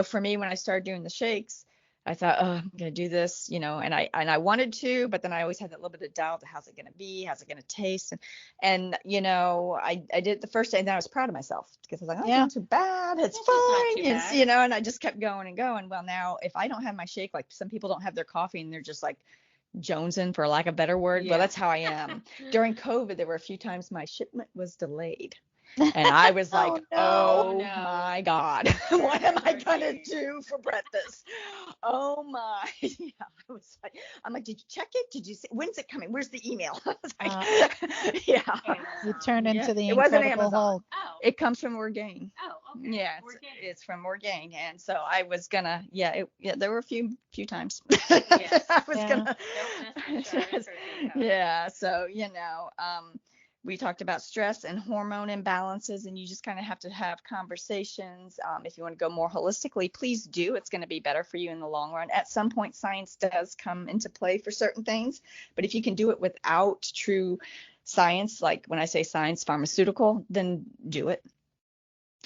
For me, when I started doing the shakes, I thought, oh, I'm going to do this, and I wanted to, but then I always had that little bit of doubt. How's it going to be? How's it going to taste? And I did it the first day, and then I was proud of myself because I was like, oh, Yeah. it's not too bad. It's This is not fine. too It's, bad. and I just kept going and going. Well, now if I don't have my shake, like some people don't have their coffee and they're just like jonesing, for lack of a better word. Yeah. Well, that's how I am. During COVID, there were a few times my shipment was delayed. And I was like, Oh, oh my God, what am I gonna do for breakfast? Oh my, yeah. I'm like, did you check it? Did you see, when's it coming? Where's the email? I was like, yeah. You turn into the It wasn't Incredible Amazon. Hulk. Oh. It comes from Orgain. Oh, okay. Yeah, it's from Orgain, and so I was gonna, there were a few times. Yes. I was Yeah. gonna, Don't mess with protein powder. yeah. So we talked about stress and hormone imbalances, and you just kind of have to have conversations. If you want to go more holistically, please do. It's going to be better for you in the long run. At some point, science does come into play for certain things, but if you can do it without true science, like when I say science, pharmaceutical, then do it.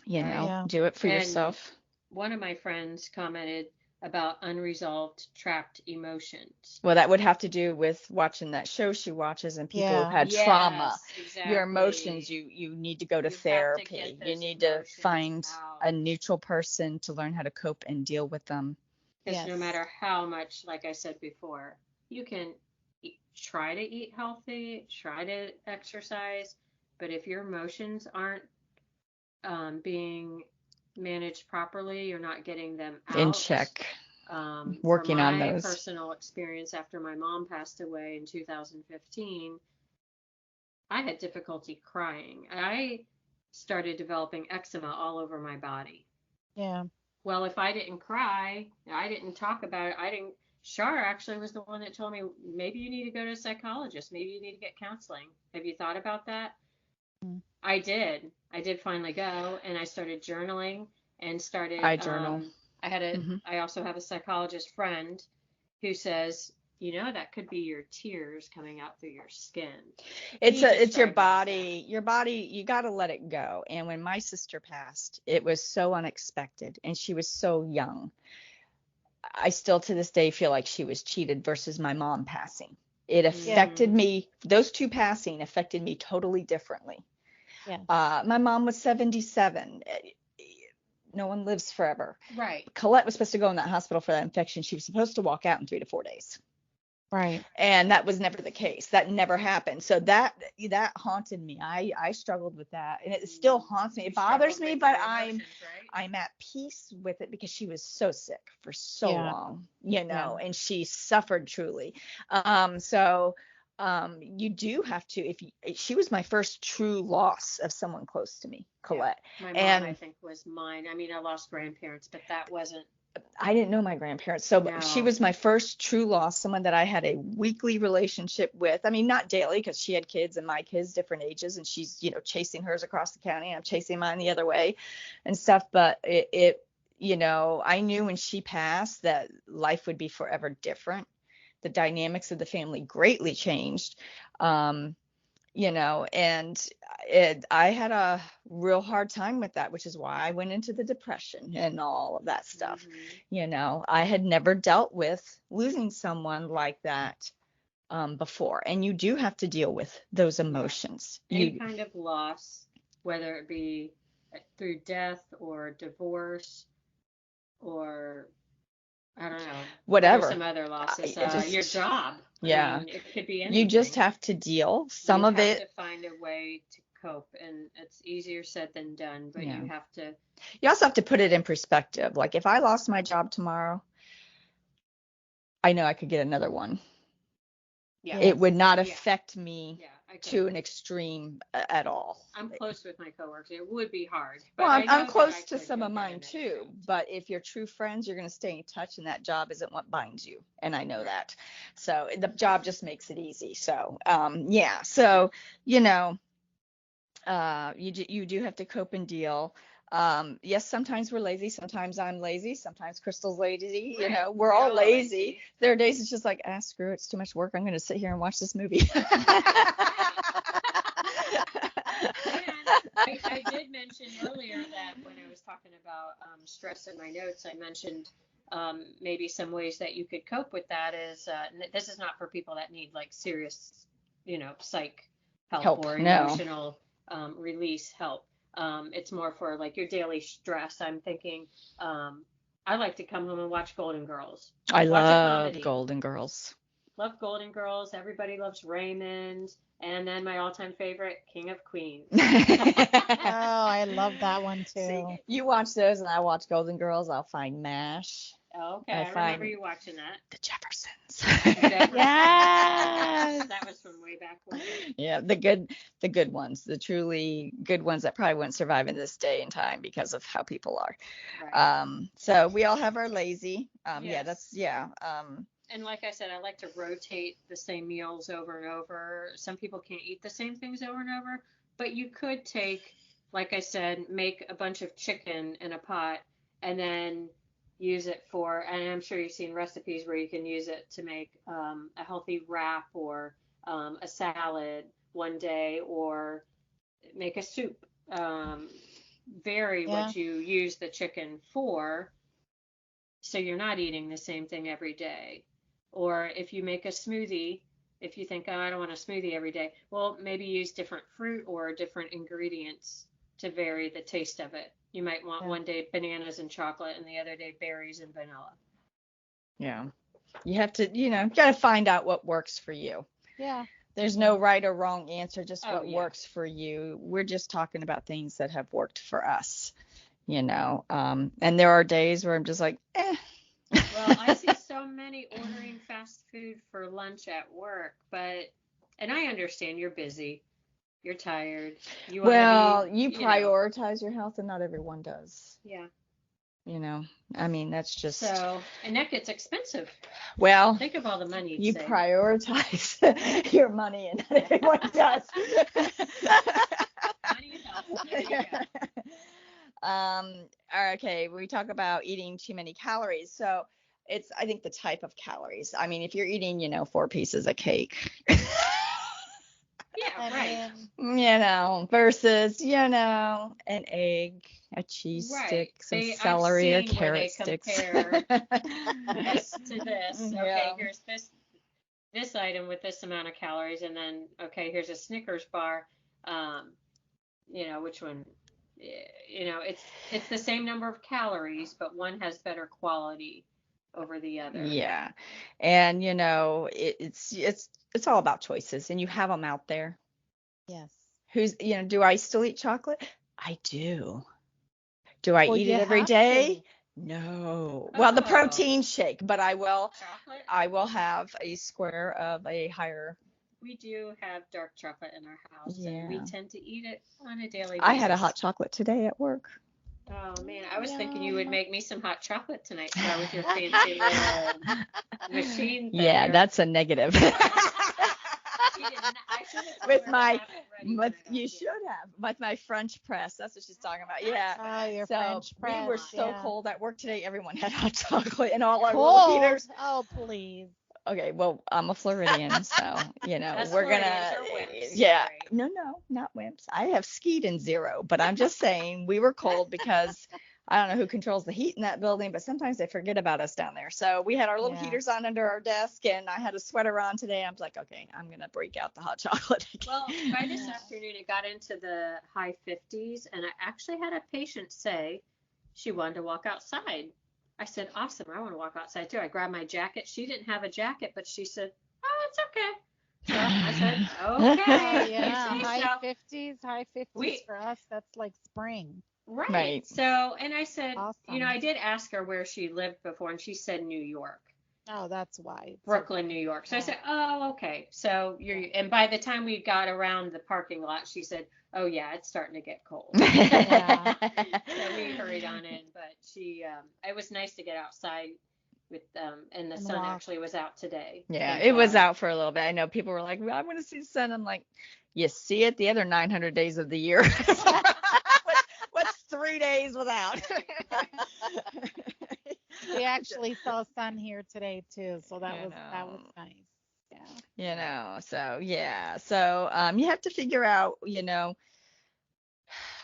Yeah. Do it for And yourself. one of my friends commented about unresolved trapped emotions. Well, that would have to do with watching that show she watches, and people who've had trauma. Exactly. Your emotions, you need to go to therapy. You need to find a neutral person to learn how to cope and deal with them. Because no matter how much, like I said before, you can try to eat healthy, try to exercise, but if your emotions aren't being managed properly, you're not getting them out In check. Working on from my those. personal experience after my mom passed away in 2015, I had difficulty crying. I started developing eczema all over my body. Yeah. Well, if I didn't cry, I didn't talk about it. I didn't. Shar actually was the one that told me, maybe you need to go to a psychologist. Maybe you need to get counseling. Have you thought about that? Mm. I did. I did finally go, and I started journaling and started. I journal. I also have a psychologist friend who says, that could be your tears coming out through your skin. It's your body. Your body, you got to let it go. And when my sister passed, it was so unexpected, and she was so young. I still to this day feel like she was cheated versus my mom passing. It affected me. Those two passing affected me totally differently. Yeah. My mom was 77. No one lives forever. Right. Colette was supposed to go in that hospital for that infection. She was supposed to walk out in 3 to 4 days. Right. And that was never the case. That never happened. So that haunted me. I struggled with that, and it still haunts me. It bothers me, but I'm at peace with it because she was so sick for so long, and she suffered truly. You do have to, she was my first true loss of someone close to me, Colette. Yeah. My mom, I think, was mine. I mean, I lost grandparents, but that wasn't. I didn't know my grandparents. So she was my first true loss, someone that I had a weekly relationship with. I mean, not daily, because she had kids and my kids different ages, and she's, chasing hers across the county. I'm chasing mine the other way and stuff. But I knew when she passed that life would be forever different. The dynamics of the family greatly changed. And I had a real hard time with that, which is why I went into the depression and all of that stuff. I had never dealt with losing someone like that before, and you do have to deal with those emotions. Any kind of loss, whether it be through death or divorce or I don't know, whatever, some other losses, your job. Yeah. I mean, it could be anything. You just have to deal. You have to find a way to cope, and it's easier said than done, but you have to. You also have to put it in perspective. Like, if I lost my job tomorrow, I know I could get another one. Yeah. It would not affect me to an extreme at all. I'm close with my coworkers. It would be hard. But well, I'm close to some of mine too. But if you're true friends, you're going to stay in touch, and that job isn't what binds you. And I know that. So the job just makes it easy. So, So, you do have to cope and deal. Yes, sometimes we're lazy. Sometimes I'm lazy. Sometimes Crystal's lazy. Right. We're all lazy. There are days it's just like, screw it. It's too much work. I'm going to sit here and watch this movie. I did mention earlier that when I was talking about stress in my notes, I mentioned maybe some ways that you could cope with that is, this is not for people that need like serious, psych help or emotional release help. It's more for like your daily stress. I'm thinking, I like to come home and watch Golden Girls. I love Golden Girls. Love Golden Girls. Everybody loves Raymond. And then my all-time favorite, King of Queens. Oh, I love that one too. See, you watch those and I watch Golden Girls. I'll find MASH. Oh, okay, I remember you watching that. The Jeffersons. Yes. That was from way back when. Yeah, the good ones, the truly good ones that probably wouldn't survive in this day and time because of how people are. Right. So we all have our lazy. Yes. And like I said, I like to rotate the same meals over and over. Some people can't eat the same things over and over, but you could take, like I said, make a bunch of chicken in a pot and then use it for, and I'm sure you've seen recipes where you can use it to make a healthy wrap or a salad one day, or make a soup. Vary what you use the chicken for, so you're not eating the same thing every day. Or if you make a smoothie, if you think, I don't want a smoothie every day, well, maybe use different fruit or different ingredients to vary the taste of it. You might want one day bananas and chocolate and the other day berries and vanilla. Yeah. You have to, you got to find out what works for you. Yeah. There's no right or wrong answer, just what works for you. We're just talking about things that have worked for us, and there are days where I'm just like, Well, I see so many ordering fast food for lunch at work, and I understand you're busy, you're tired, you want Well, to you be, you know, prioritize your health, and not everyone does. yeah. You know, I mean, that's just, So, and that gets expensive. well, Think of all the money you'd you save. prioritize your money, and not everyone does. Money and health. There you go. Okay, we talk about eating too many calories. So it's, I think, the type of calories. I mean, if you're eating, 4 pieces of cake, Yeah, right. versus, an egg, a cheese Right. stick, some I've celery or seen where they carrot sticks. compare this to this. Okay, Yeah. here's this item with this amount of calories, and then okay, here's a Snickers bar. Which one? It's the same number of calories, but one has better quality over the other. Yeah. And it's all about choices, and you have them out there. Yes. Do I still eat chocolate? I do. Do I Well, eat you it every have day? to. No. Well, the Oh. protein shake, but Chocolate? I will have a square of a higher. We do have dark chocolate in our house, and we Yeah. tend to eat it on a daily basis. I had a hot chocolate today at work. Oh man, I was thinking you Yum. would make me some hot chocolate tonight, Star, with your fancy little machine thing. Yeah, that's a negative. She didn't. I should have told With her to my, have it ready when I got you here. should have, with my French press. That's what she's talking about. Yeah. Oh, your So French press. we were so yeah. cold at work today. Everyone had hot chocolate and all our little Cold? heaters. Oh, please. Okay, well, I'm a Floridian, so Us we're gonna. Floridians are wimps, Yeah, sorry. no, not wimps. I have skied in zero, but I'm just saying we were cold because I don't know who controls the heat in that building, but sometimes they forget about us down there. So we had our little Yeah. heaters on under our desk, and I had a sweater on today. I was like, okay, I'm gonna break out the hot chocolate again. Well, by this afternoon, it got into the high 50s, and I actually had a patient say she wanted to walk outside. I said, awesome, I want to walk outside too. I grabbed my jacket. She didn't have a jacket, but she said, oh, it's okay. So I said, okay. Oh, yeah. You see, High so 50s for us. That's like spring. right. So, and I said, Awesome. I did ask her where she lived before, and she said New York. Oh, that's why. It's Brooklyn, New York. So I said, oh, okay. So and by the time we got around the parking lot, she said, oh yeah, it's starting to get cold. Yeah. So we hurried on in, but it was nice to get outside with and the And sun walk. actually was out today. Yeah, Thank it was God. out for a little bit. I know people were like, well, I want to see the sun. I'm like, you see it the other 900 days of the year. What's 3 days without? We actually saw sun here today too, so that was nice. Yeah. So yeah. So you have to figure out,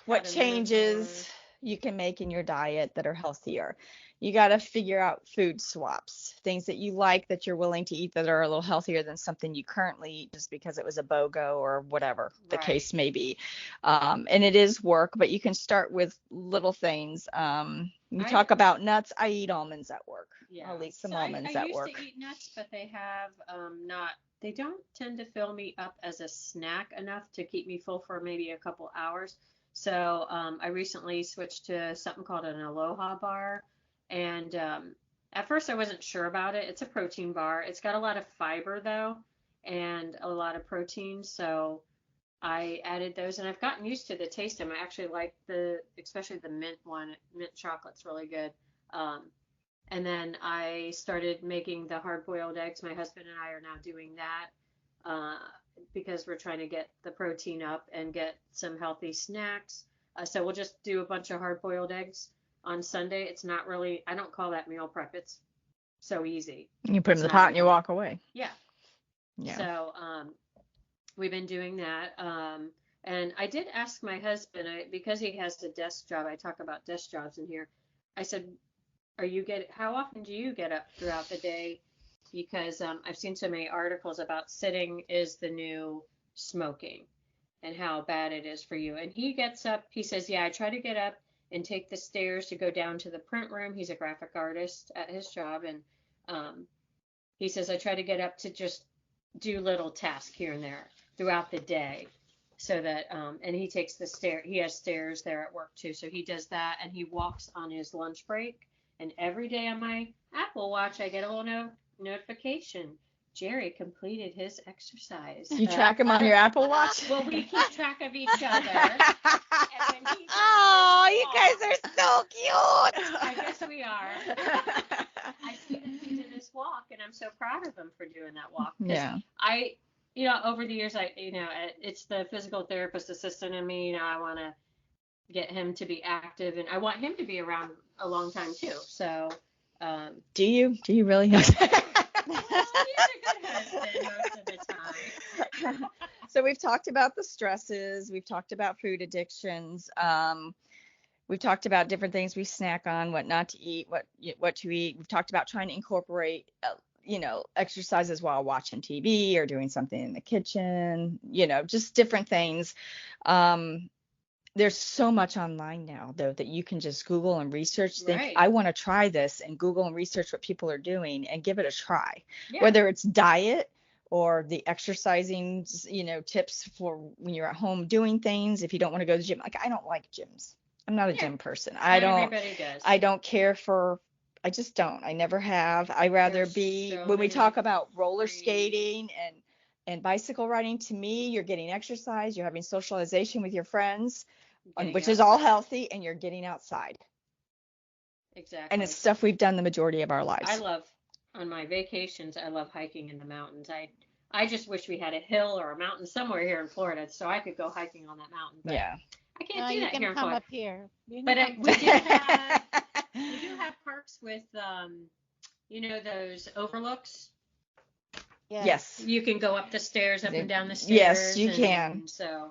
what How to changes you can make in your diet that are healthier. You got to figure out food swaps, things that you like that you're willing to eat that are a little healthier than something you currently eat just because it was a BOGO or whatever the Right. case may be. And it is work, but you can start with little things. You talk about nuts. I eat almonds at work. Yeah. I'll eat some So almonds I at used work. to eat nuts, but they have they don't tend to fill me up as a snack enough to keep me full for maybe a couple hours. So I recently switched to something called an Aloha bar. And at first I wasn't sure about it. It's a protein bar. It's got a lot of fiber though, and a lot of protein. So I added those, and I've gotten used to the taste of them. I actually like especially the mint one. Mint chocolate's really good. And then I started making the hard-boiled eggs. My husband and I are now doing that because we're trying to get the protein up and get some healthy snacks. So we'll just do a bunch of hard-boiled eggs on Sunday. It's not really, I don't call that meal prep. It's so easy. You put them in the pot and you walk away. Yeah. Yeah. So we've been doing that. And I did ask my husband, because he has a desk job, I talk about desk jobs in here. I said, how often do you get up throughout the day? Because I've seen so many articles about sitting is the new smoking and how bad it is for you. And he gets up, he says, yeah, I try to get up and take the stairs to go down to the print room. He's a graphic artist at his job. And he says, I try to get up to just do little tasks here and there throughout the day. So that, and he takes he has stairs there at work too. So he does that, and he walks on his lunch break. And every day on my Apple Watch, I get a little notification. Jerry completed his exercise. You track them on your Apple Watch? Well, we keep track of each other. And when he Oh, you guys are so cute. I guess we are. I see that he did his walk, and I'm so proud of him for doing that walk. Yeah. Over the years, it's the physical therapist assistant in me. I want to get him to be active, and I want him to be around a long time too. So, do you really? He's a good husband most of the time. So we've talked about the stresses. We've talked about food addictions. We've talked about different things we snack on, what not to eat, what to eat. We've talked about trying to incorporate, exercises while watching TV or doing something in the kitchen, just different things. There's so much online now, though, that you can just Google and research. Think, I want to try this, and Google and research what people are doing and give it a try. Yeah. Whether it's diet or the exercising, tips for when you're at home doing things. If you don't want to go to the gym, like I don't like gyms. I'm not a gym person. Everybody does. I don't care for. I just don't. I never have. I rather when we talk about roller skating and bicycle riding, to me, you're getting exercise, you're having socialization with your friends, which is all healthy, and you're getting outside. Exactly. And it's stuff we've done the majority of our lives. On my vacations, I love hiking in the mountains. I just wish we had a hill or a mountain somewhere here in Florida so I could go hiking on that mountain. But yeah. I can't do that here in Florida. You can come up here. But we do have parks with, those overlooks. Yes. You can go up the stairs, up and down the stairs. Yes, you can.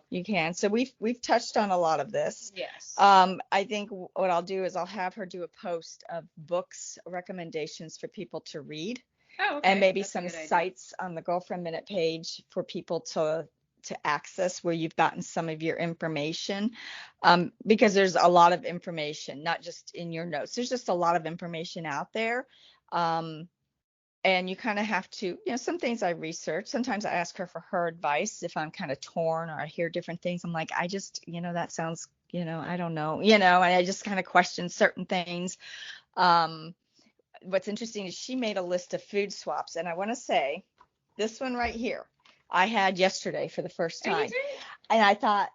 You can. So we've touched on a lot of this. Yes. I think what I'll do is I'll have her do a post of books recommendations for people to read. Oh, okay. And maybe some sites on the Girlfriend Minute page for people to access where you've gotten some of your information, because there's a lot of information, not just in your notes. There's just a lot of information out there. And you kind of have to, some things I research. Sometimes I ask her for her advice if I'm kind of torn or I hear different things. I'm like, I just, that sounds, I don't know, and I just kind of question certain things. What's interesting is she made a list of food swaps. And I want to say this one right here, I had yesterday for the first time. And I thought,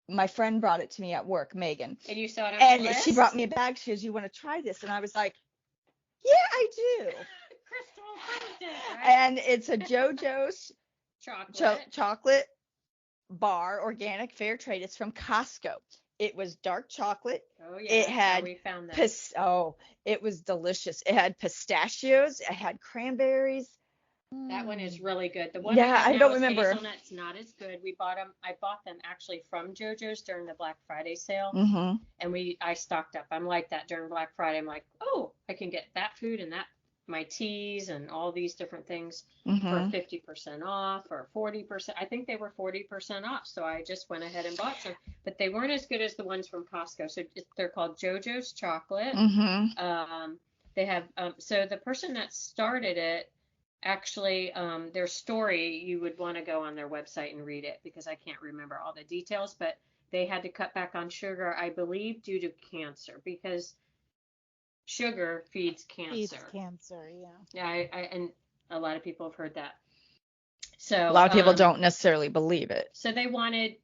my friend brought it to me at work, Megan. And you saw it on the list? She brought me a bag. She goes, you want to try this? And I was like, yeah, I do. And it's a JoJo's chocolate bar, organic, fair trade. It's from Costco. It was dark chocolate. Oh yeah. It had we found that. It was delicious. It had pistachios. It had cranberries. That one is really good. The one I don't remember. Hazelnut's not as good. I bought them actually from JoJo's during the Black Friday sale. Mm-hmm. And I stocked up. I'm like that during Black Friday. I'm like, oh, I can get that food and my teas and all these different things for 50% off or 40%. I think they were 40% off. So I just went ahead and bought some, but they weren't as good as the ones from Costco. So they're called JoJo's chocolate. Mm-hmm. They have, so the person that started it, actually, their story, you would want to go on their website and read it because I can't remember all the details, but they had to cut back on sugar, I believe, due to cancer, because sugar feeds cancer. Yeah, and a lot of people have heard that. So a lot of people don't necessarily believe it. So they wanted,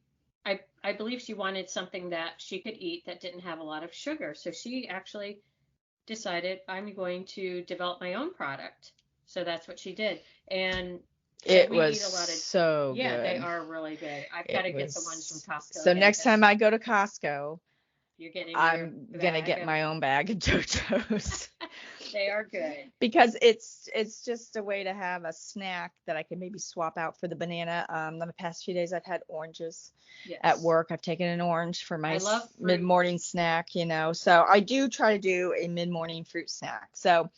I believe she wanted something that she could eat that didn't have a lot of sugar. So she actually decided, I'm going to develop my own product. So that's what she did. And it was so good. Yeah, they are really good. I've got to get the ones from Costco. So next time I go to Costco, I'm going to get my own bag of JoJo's. They are good. Because it's just a way to have a snack that I can maybe swap out for the banana. The past few days I've had oranges at work. I've taken an orange for my mid-morning snack, So I do try to do a mid-morning fruit snack. So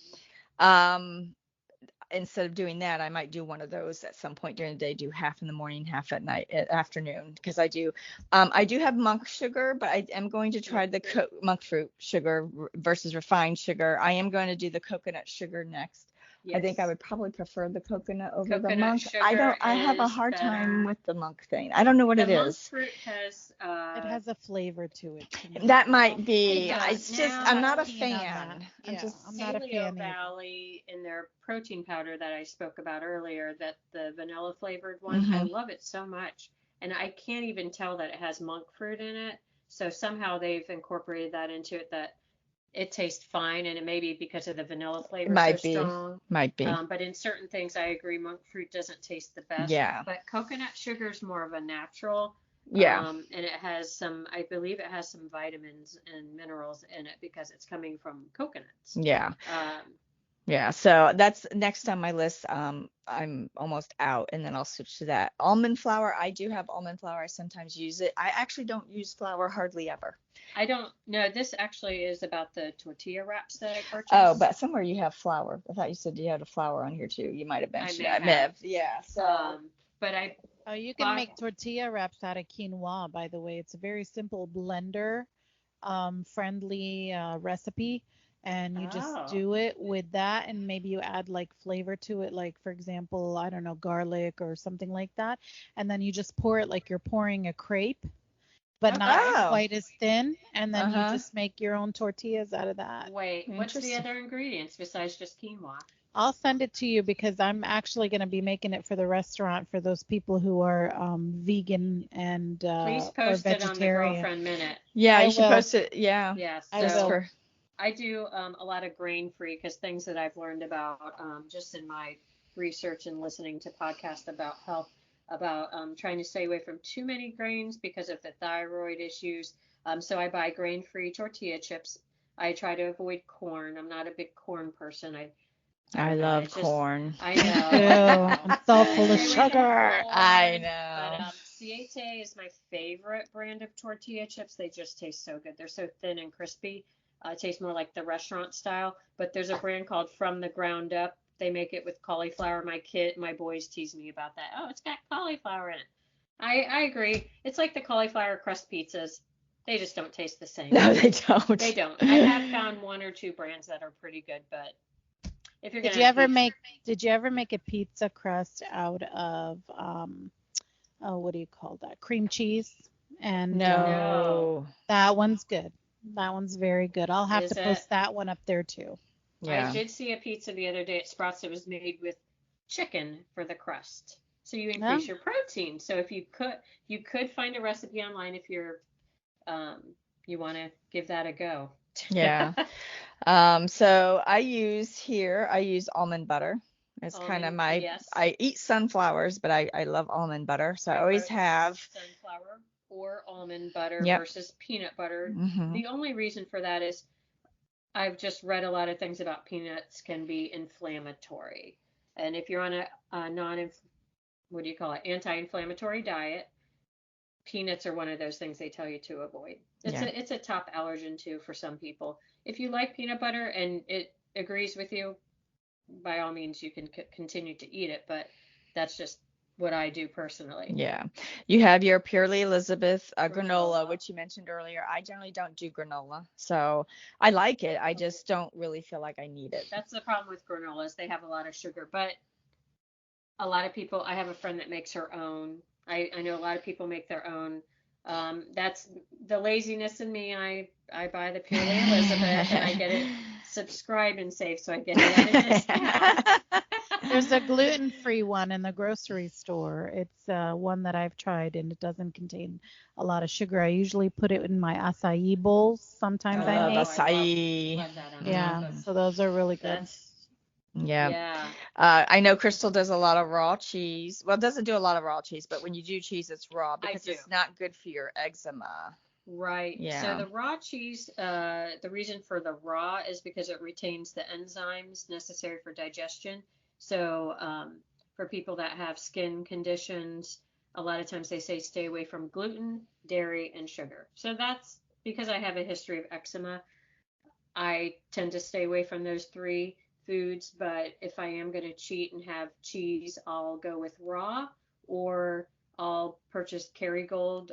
instead of doing that, I might do one of those at some point during the day, do half in the morning, half at night, afternoon, because I do have monk sugar, but I am going to try the monk fruit sugar versus refined sugar. I am going to do the coconut sugar next. I think I Yes. would probably prefer the coconut over the Coconut monk. sugar I have a is hard time better. with the monk thing. I don't know what The it monk is. fruit has It has a flavor to it to me. That might it be. does. It's just I'm I'm Now, not not a keen on that. fan. I'm Yeah, I'm just not a Paleo fan either. Valley in their protein powder that I spoke about earlier, that the vanilla flavored one, I hmm love it so much. And I can't even tell that it has monk fruit in it. So somehow they've incorporated that into it that it tastes fine, and it may be because of the vanilla It flavor so might be. strong. Might be. But in certain things, I agree, monk fruit doesn't taste the best. Yeah. But coconut sugar is more of a natural, Yeah. and it has some, I believe it has some vitamins and minerals in it because it's coming from coconuts. Yeah. Um, Yeah, so that's next on my list. I'm almost out, and then I'll switch to that. Almond flour, I do have almond flour. I sometimes use it. I actually don't use flour hardly ever. I don't know. This actually is about the tortilla wraps that I Oh, purchased. but somewhere you have flour. I thought you said you had a flour on here too. You might have I mentioned it. may I may have. have. Yeah. So, But I Oh, you can bought, make tortilla wraps out of quinoa, by the way. It's a very simple blender friendly recipe, and you just oh, do it with that, and maybe you add like flavor to it, like for example, I don't know, garlic or something like that, and then you just pour it like you're pouring a crepe, but not okay. oh, quite as thin, and then you uh-huh. just make your own tortillas out of that. Wait, what's the Interesting. other ingredients besides just quinoa? I'll send it to you because I'm actually going to be making it for the restaurant for those people who are vegan and Please or post it on the vegetarian. Girlfriend Minute. Yeah, I you should will. post it. Yeah, Yes. I just will. So for. I do a lot of grain free because things that I've learned about just in my research and listening to podcasts about health, about trying to stay away from too many grains because of the thyroid issues. So I buy grain free tortilla chips. I try to avoid corn. I'm not a big corn person. I I don't know. love It's just, corn. I Me know, too. I know. I'm so Trying to full of stay away from sugar. I corn. But know. Siete is my favorite brand of tortilla chips. They just taste so good. They're so thin and crispy. It tastes more like the restaurant style. But there's a brand called From the Ground Up. They make it with cauliflower. My boys tease me about that. Oh, it's got cauliflower in it. I agree. It's like the cauliflower crust pizzas. They just don't taste the same. No, they They don't. don't. I have found one or two brands that are pretty good, but if you're Did gonna you have ever pizza, make did you ever make a pizza crust out of oh, what do you call that? Cream cheese. And no. No. that one's good. That one's very good. I'll have to Is it? post that one up there too. I Yeah. did see a pizza the other day at Sprouts that was made with chicken for the crust. So you Yeah. increase your protein. So if you could find a recipe online if um, you want to give that a go. Yeah. So I use almond butter. It's kind of Almond, my, yes. I eat sunflowers, but I love almond butter. So I I always wrote have, sunflower or almond butter yep. versus peanut butter. hmm The only reason for that is I've just read a lot of things about peanuts can be inflammatory. And if you're on a non, what do you call it, anti-inflammatory diet, peanuts are one of those things they tell you to avoid. Yeah. It's a top allergen too for some people. If you like peanut butter and it agrees with you, by all means you can continue to eat it, but that's just what I do personally. Yeah. You have your Purely Elizabeth granola, Granola. which you mentioned earlier. I generally don't do granola. So I like it. I just don't really feel like I need it. That's the problem with granolas. They have a lot of sugar, but a lot of people, I have a friend that makes her own. I know a lot of people make their own. That's the laziness in me. I buy the Purely Elizabeth and I get it subscribed and saved so I get it at a discount. There's a gluten-free one in the grocery store. It's one that I've tried and it doesn't contain a lot of sugar. I usually put it in my acai bowls. Sometimes I I love make. I acai. love that on top Yeah, of Mm, so those are really good. that's yeah. yeah. I know Crystal does a lot of raw cheese. Well, doesn't do a lot of raw cheese, but when you do cheese, it's raw I because do. it's not good for your eczema. Right. So Yeah. the raw cheese, the reason for the raw is because it retains the enzymes necessary for digestion. So for people that have skin conditions, a lot of times they say stay away from gluten, dairy, and sugar. So that's because I have a history of eczema. I tend to stay away from those three foods, but if I am going to cheat and have cheese, I'll go with raw or I'll purchase Kerrygold.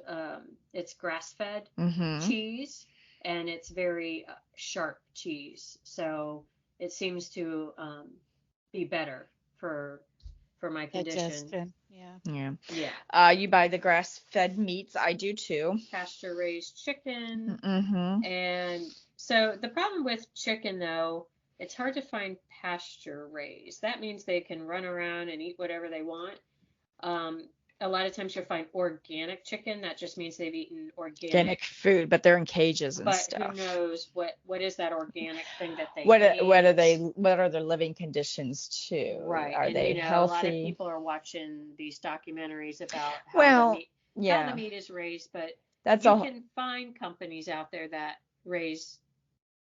It's grass-fed Mm-hmm. cheese and it's very sharp cheese. So it seems to be better for my condition. Digestion. Yeah. Yeah. You buy the grass-fed meats. I do too. Pasture raised chicken. Mm-hmm. And so the problem with chicken, though, it's hard to find pasture raised. That means they can run around and eat whatever they want. A lot of times you'll find organic chicken. That just means they've eaten Organic food, but they're in cages and but stuff. who knows what is that organic thing that they What eat? what are their living conditions too? Right. Are And they a healthy? lot of people are watching these documentaries about how Well, how the meat is raised, but that's you all. can find companies out there that raise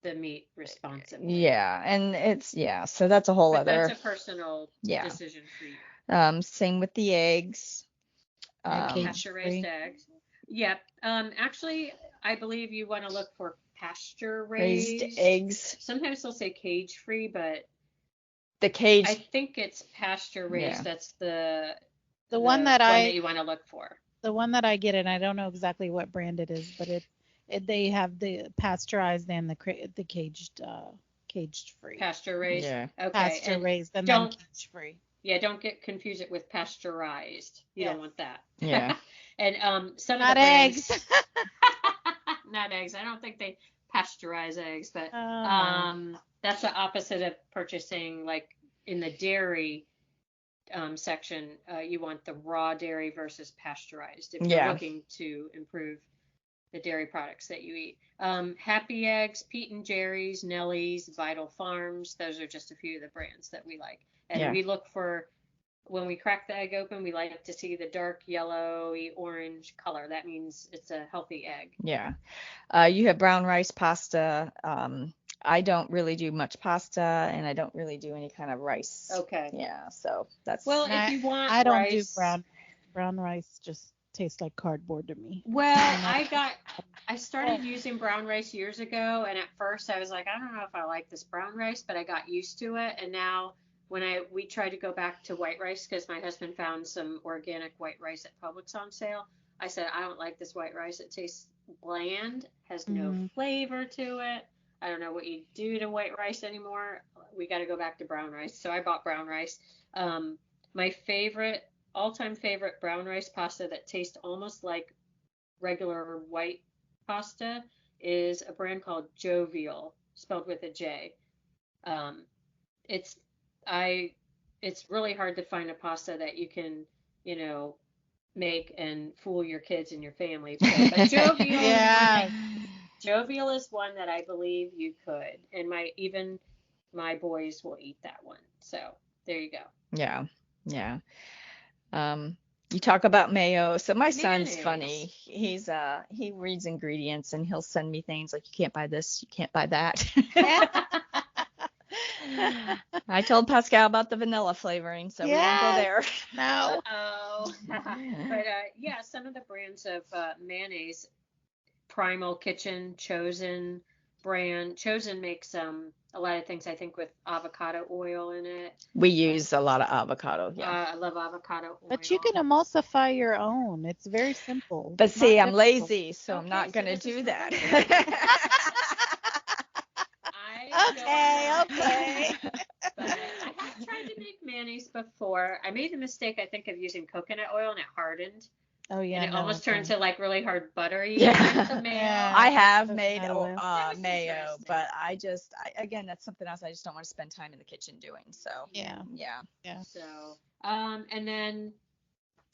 the meat responsibly. Yeah, and so that's a whole But other. that's a personal decision for you. Same with the eggs. Pasture raised eggs. Yep. Actually, I believe you want to look for pasture raised eggs. Sometimes they'll say cage free, but the cage. I think it's pasture raised. Yeah. That's the one that you want to look for. The one that I get, and I don't know exactly what brand it is, but they have the pasteurized and the caged free. Pasture raised. Yeah. Okay. Pasture raised and then cage free. Yeah, don't get confused it with pasteurized. You don't want that. Yeah. And some not of the brands, eggs. not eggs. I don't think they pasteurize eggs, but Oh. That's the opposite of purchasing, like in the dairy section. You want the raw dairy versus pasteurized if you're looking to improve the dairy products that you eat. Happy Eggs, Pete and Jerry's, Nellie's, Vital Farms. Those are just a few of the brands that we like. And we look for, when we crack the egg open, we like to see the dark yellowy orange color. That means it's a healthy egg. Yeah. You have brown rice pasta. I don't really do much pasta, and I don't really do any kind of rice. Okay. Yeah, so that's. Well, if you want I don't rice, do brown rice. Just tastes like cardboard to me. Well, I started using brown rice years ago, and at first I was like, I don't know if I like this brown rice, but I got used to it, and now when we tried to go back to white rice because my husband found some organic white rice at Publix on sale, I said, I don't like this white rice. It tastes bland, has no flavor to it. I don't know what you do to white rice anymore. We got to go back to brown rice. So I bought brown rice. My all-time favorite brown rice pasta that tastes almost like regular white pasta is a brand called Jovial, spelled with a J. It's really hard to find a pasta that you can, make and fool your kids and your family. But Jovial, Jovial is one that I believe you could, and my boys will eat that one. So there you go. Yeah. You talk about mayo. So my son's funny. He reads ingredients and he'll send me things like, you can't buy this, you can't buy that. I told Pascal about the vanilla flavoring, so we won't go there. No. But some of the brands of mayonnaise, Primal Kitchen, Chosen brand. Chosen makes a lot of things, I think, with avocado oil in it. We use a lot of avocado. Yeah. I love avocado oil. But you can emulsify your own. It's very simple. But see, I'm lazy, so I'm not going to do that. Okay. But I have tried to make mayonnaise before. I made the mistake, I think, of using coconut oil, and it hardened. Oh yeah. And it almost turned to like really hard buttery. Yeah. Mayo. I have made mayo, but again, that's something else I just don't want to spend time in the kitchen doing. So yeah. So and then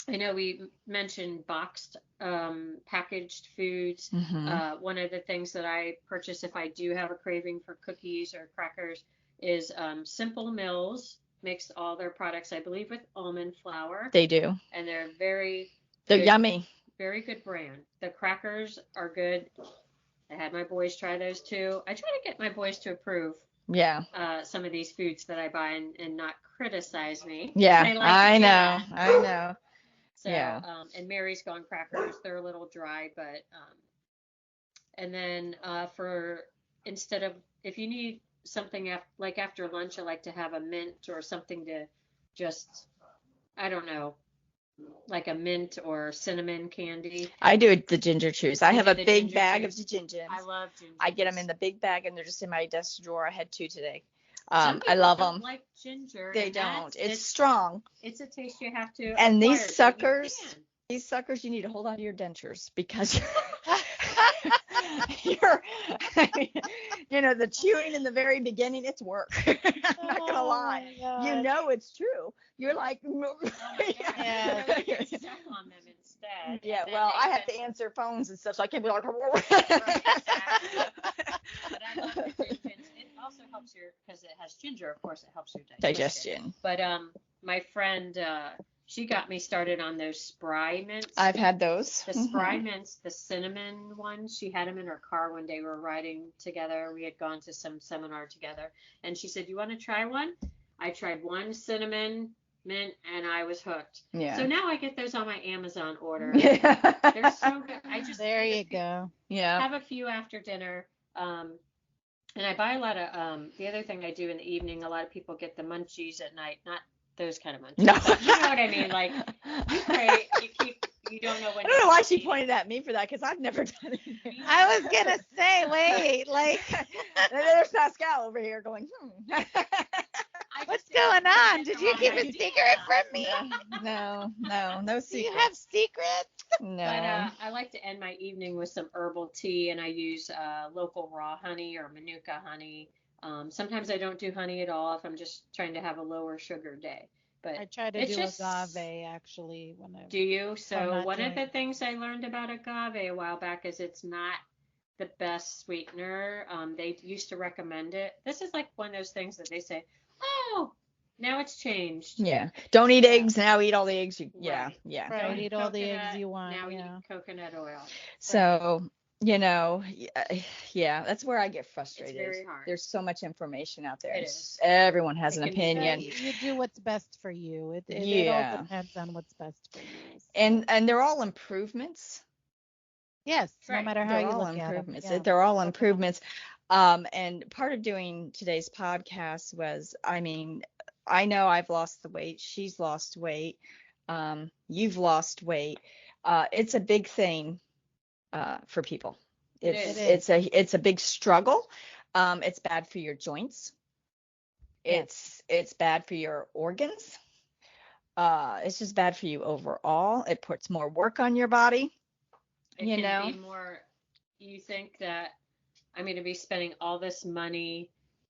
I know we mentioned boxed packaged foods. Mm-hmm. One of the things that I purchase if I do have a craving for cookies or crackers is Simple Mills makes all their products, I believe, with almond flour. They do. And they're they're yummy. Very good brand. The crackers are good. I had my boys try those too. I try to get my boys to approve some of these foods that I buy and not criticize me. Yeah, I know. So, and Mary's Gone crackers, they're a little dry, but and then instead of, if you need something like after lunch, I like to have a mint or something to just, I don't know, like a mint or cinnamon candy. I do the ginger chews. I have a big bag of the ginger. I love ginger. I get them in the big bag, and they're just in my desk drawer. I had 2 today. Some I people love don't them. like ginger. They and don't. that's- It's strong. It's a taste you have to And acquire, these but you suckers, can. you need to hold on to your dentures because you're, the chewing in the very beginning, it's work. I'm not gonna Oh lie. my God. It's true. You're like, Oh my God. Yeah. I would get stuck on them instead. yeah. And then Well, they I have could- to answer phones and stuff, so I can't be like. exactly. But I love the ginger. It also helps because it has ginger, of course, it helps your digestion. Digestion. But my friend, she got me started on those spry mints. I've had those. The spry mints, the cinnamon ones. She had them in her car one day. We were riding together. We had gone to some seminar together, and she said, "You want to try one?" I tried one cinnamon mint, and I was hooked. Yeah. So now I get those on my Amazon order. Yeah. They're so good. I just There you go. Yeah. have a few after dinner. And I buy a lot of, the other thing I do in the evening, a lot of people get the munchies at night, not those kind of munchies. No. But you know what I mean? Like, you pray, you don't know when. I don't know why she pointed at me for that, because I've never done it. I was gonna say, wait, like, There's Pascal over here going, what's going on? Did you keep a secret from me? No Do you secret. have secrets? No. But I like to end my evening with some herbal tea, and I use local raw honey or Manuka honey. Sometimes I don't do honey at all if I'm just trying to have a lower sugar day. But I try to it's do just, agave actually when I. Do you? I'm So not one of the doing- things I learned about agave a while back is it's not the best sweetener. They used to recommend it. This is like one of those things that they say, oh, now it's changed. Yeah. Don't eat Yeah. eggs now. Eat all the eggs. Yeah. Right. Yeah. Right, Don't eat all the eggs you want. Now Yeah. eat coconut oil. So, yeah, that's where I get frustrated. very hard. There's so much information out there. It and is. Everyone has It an can be opinion. very- You do what's best for you. It all Yeah. depends on what's best for you. So. And they're all improvements. Yes, no Right. matter how They're you all look at them. improvements. Yeah. They're all Definitely. improvements. And part of doing today's podcast was, I know I've lost the weight. She's lost weight. You've lost weight. It's a big thing for people. It is. It's a big struggle. It's bad for your joints. It's bad for your organs. It's just bad for you overall. It puts more work on your body. It can be more, you think that I'm going to be spending all this money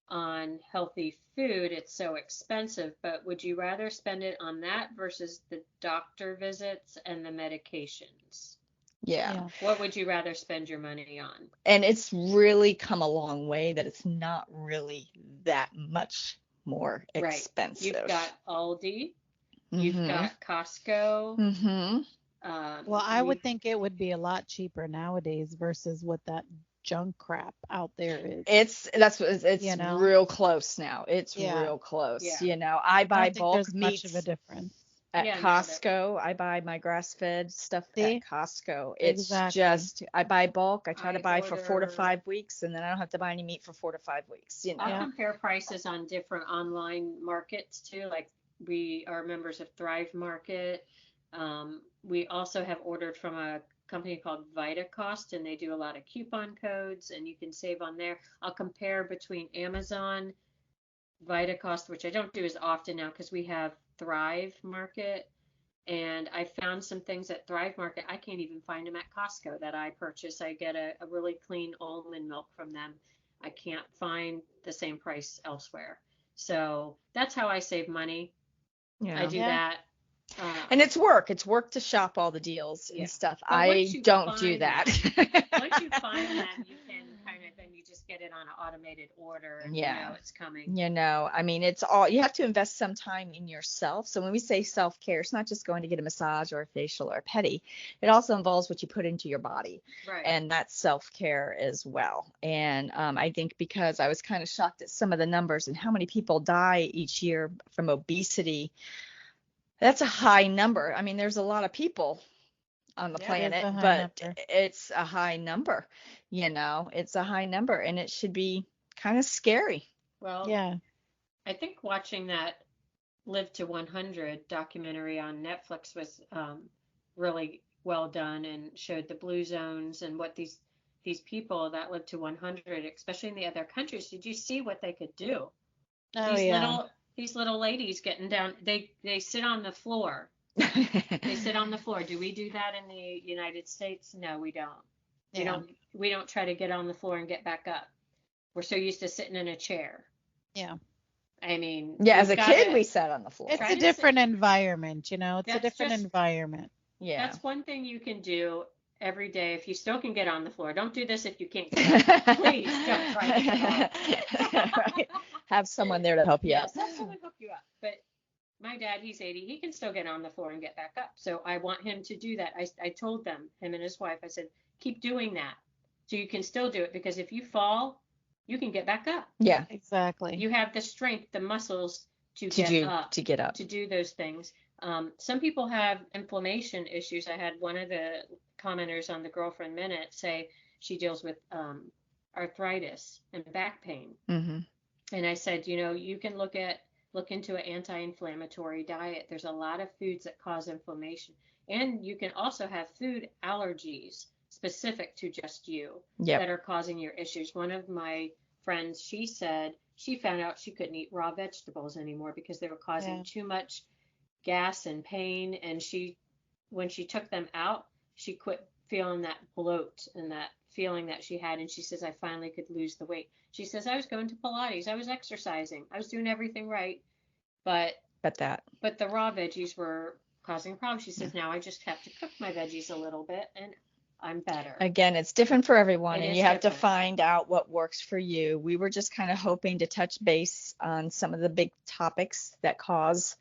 on healthy food, it's so expensive, but would you rather spend it on that versus the doctor visits and the medications? Yeah. What would you rather spend your money on? And it's really come a long way that it's not really that much more expensive. You've got Aldi, you've got Costco. Mm-hmm. Well, I would think it would be a lot cheaper nowadays versus what that junk crap out there is. It's real close now. It's Yeah. real close. Yeah. I I buy don't think bulk there's meats much of a difference. at Yeah, no, Costco. I buy my grass-fed stuff See? at Costco. It's Exactly. just I buy bulk. I try to I buy for 4 to order- 5 weeks, and then I don't have to buy any meat for 4 to 5 weeks. I'll Yeah. compare prices on different online markets too. Like we are members of Thrive Market. We also have ordered from a company called VitaCost, and they do a lot of coupon codes, and you can save on there. I'll compare between Amazon, VitaCost, which I don't do as often now because we have Thrive Market, and I found some things at Thrive Market. I can't even find them at Costco that I purchase. I get a really clean almond milk from them. I can't find the same price elsewhere. So that's how I save money. Yeah. I do Yeah. that. And it's work. It's work to shop all the deals Yeah. and stuff. But I once you don't do find that. once you find them, you can then you just get it on an automated order and Yeah. you know it's coming. It's all, you have to invest some time in yourself. So when we say self-care, it's not just going to get a massage or a facial or a pedi. It also involves what you put into your body. Right. And that's self-care as well. And I think because I was kind of shocked at some of the numbers and how many people die each year from obesity. That's a high number. I mean, there's a lot of people on the Yeah, planet, it's a high but number. it's a high number. It's a high number, and it should be kind of scary. Well, Yeah. I think watching that Live to 100 documentary on Netflix was really well done and showed the blue zones and what these people that live to 100, especially in the other countries, did you see what they could do? Oh These yeah. little ladies getting down, they sit on the floor. They sit on the floor. Do we do that in the United States? No, we don't. We Yeah. don't we don't try to get on the floor and get back up. We're so used to sitting in a chair. Yeah. I mean, Yeah, as we've a got kid, to we sat on the floor. It's try a to sit. different environment, you know. It's a That's different just environment. Yeah. That's one thing you can do every day if you still can get on the floor. Don't do this if you can't get up. Please don't try to get up. Right. Have someone there to help you Yes, out. have someone help you up. But my dad, he's 80. He can still get on the floor and get back up. So I want him to do that. I told them, him and his wife, I said, keep doing that. So you can still do it, because if you fall, you can get back up. Yeah. Exactly. You have the strength, the muscles to To get up, get up. to do those things. Some people have inflammation issues. I had one of the commenters on the Girlfriend Minute say she deals with arthritis and back pain. Mm-hmm. And I said, you can look into an anti-inflammatory diet. There's a lot of foods that cause inflammation. And you can also have food allergies specific to just you that are causing your issues. One of my friends, she said she found out she couldn't eat raw vegetables anymore because they were causing too much gas and pain. And when she took them out, she quit feeling that bloat and that feeling that she had. And she says, I finally could lose the weight. She says, I was going to Pilates, I was exercising, I was doing everything right, but the raw veggies were causing problems. She says, now I just have to cook my veggies a little bit and I'm better. Again, it's different for everyone, and you have different. to find out what works for you. We were just kind of hoping to touch base on some of the big topics that cause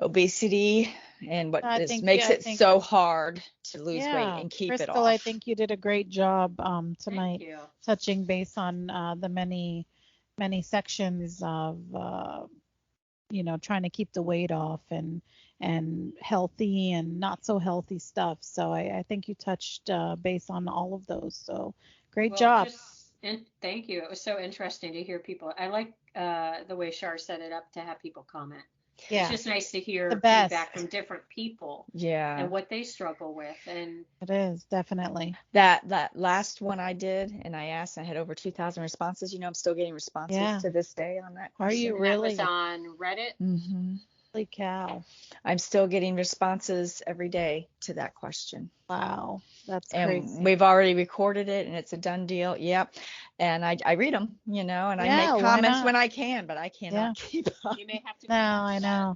obesity and what makes it so hard to lose weight and keep Crystal, it off. I think you did a great job tonight touching base on the many sections of trying to keep the weight off and healthy and not so healthy stuff. So I think you touched base on all of those. So great job. And thank you. It was so interesting to hear people. I like the way Shar set it up to have people comment. Yeah. It's just nice to hear feedback from different people. Yeah. And what they struggle with. And it is definitely. That last one I did, and I asked, I had over 2,000 responses. I'm still getting responses to this day on that question. Are you really? That was on Reddit? Mm-hmm. Holy cow. I'm still getting responses every day to that question. Wow. That's and crazy. We've already recorded it, and it's a done deal. Yep. And I read them, and I make comments when I can, but I cannot keep up. You may have to. No, I know.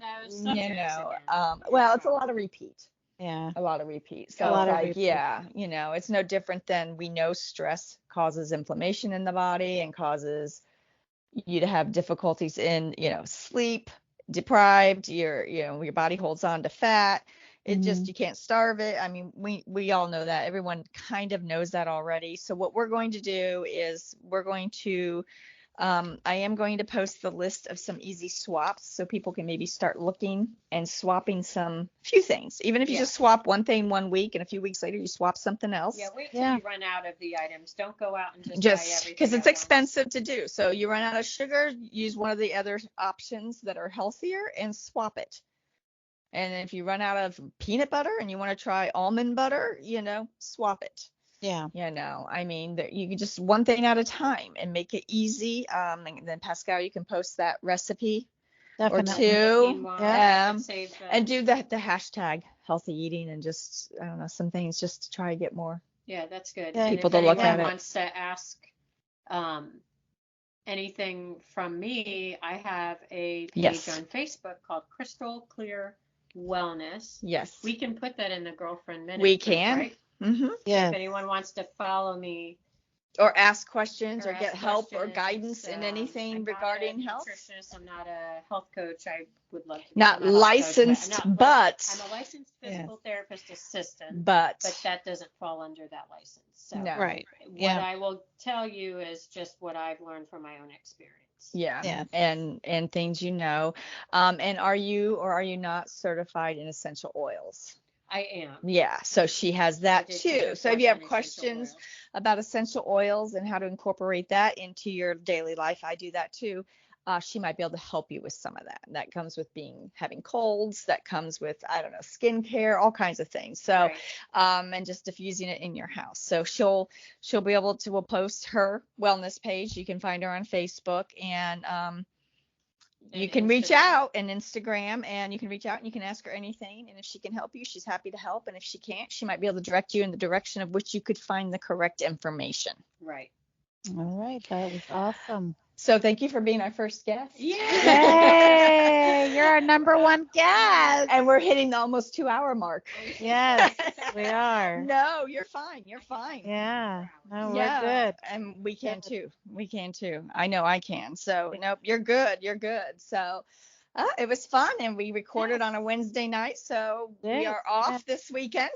Well, it's a lot of repeat. Yeah. A lot of repeat. So it's like, it's no different than we know stress causes inflammation in the body and causes you to have difficulties in, sleep, deprived, your body holds on to fat. It just, you can't starve it. I mean, we all know that. Everyone kind of knows that already. So what we're going to do is I am going to post the list of some easy swaps so people can maybe start looking and swapping few things. Even if you just swap one thing 1 week and a few weeks later you swap something else. Yeah, wait till you run out of the items. Don't go out and just buy everything. Because it's expensive to do. So you run out of sugar, use one of the other options that are healthier and swap it. And if you run out of peanut butter and you want to try almond butter, swap it. Yeah. I mean, you can just one thing at a time and make it easy. And then Pascal, you can post that recipe or two. And do the hashtag healthy eating and just, I don't know, some things just to try to get more. Yeah, that's good. People to look at it. If anyone wants to ask anything from me, I have a page on Facebook called Crystal Clear Wellness. Yes. We can put that in the Girlfriend Minute. We can. Right? Mm-hmm. Yeah. If anyone wants to follow me or ask questions or get help or guidance in anything regarding health. Nutritionist. I'm not a health coach. I would love to be not licensed, but I'm a licensed physical therapist assistant. But that doesn't fall under that license. So no. Right. What I will tell you is just what I've learned from my own experience. Yeah. And things and are you or are you not certified in essential oils? I am. Yeah, so she has that too. So if you have questions about essential oils and how to incorporate that into your daily life, I do that too. She might be able to help you with some of that. And that comes with having colds. That comes with, I don't know, skincare, all kinds of things. So, and just diffusing it in your house. So she'll be able to. We'll post her wellness page. You can find her on Facebook, and you And can reach Instagram. out and Instagram, and you can reach out and you can ask her anything. And if she can help you, she's happy to help. And if she can't, she might be able to direct you in the direction of which you could find the correct information. Right. All right, that was awesome. So thank you for being our first guest. Yay! You're our number one guest. And we're hitting the almost 2-hour mark. Yes, we are. No, you're fine. You're fine. Yeah. No, Yeah, we're good. and we can too. We can too. I know I can. So, nope, you're good. You're good. So, it was fun, and we recorded on a Wednesday night, so we Yes, are off this weekend.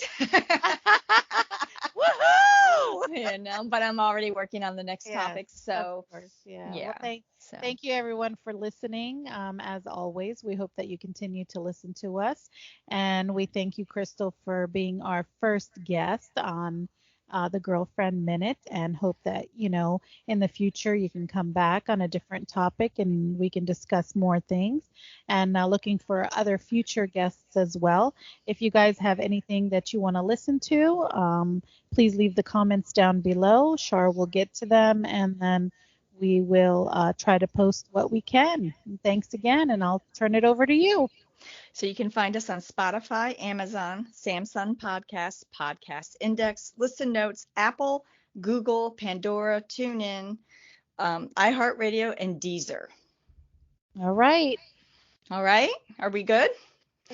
Woohoo! But I'm already working on the next Yes, topic. So, of course, yeah. yeah. Well, thank you everyone for listening. As always, we hope that you continue to listen to us, and we thank you, Crystal, for being our first guest on the Girlfriend Minute, and hope that in the future you can come back on a different topic and we can discuss more things. And looking for other future guests as well. If you guys have anything that you want to listen to, please leave the comments down below. Shar will get to them, and then we will try to post what we can. And thanks again, and I'll turn it over to you. So you can find us on Spotify, Amazon, Samsung Podcasts, Podcast Index, Listen Notes, Apple, Google, Pandora, TuneIn, iHeartRadio, and Deezer. All right. All right. Are we good?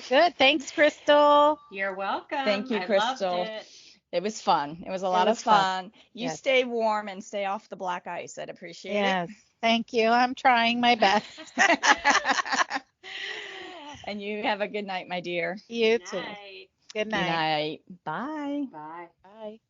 Good. Thanks, Crystal. You're welcome. Thank you, Crystal. I loved it. It was fun. It was a lot of fun. You Yes. stay warm and stay off the black ice. I'd appreciate Yes. Thank you. I'm trying my best. it. And you have a good night, my dear. You Good too. night. Good Good night. night. Bye. Bye. Bye.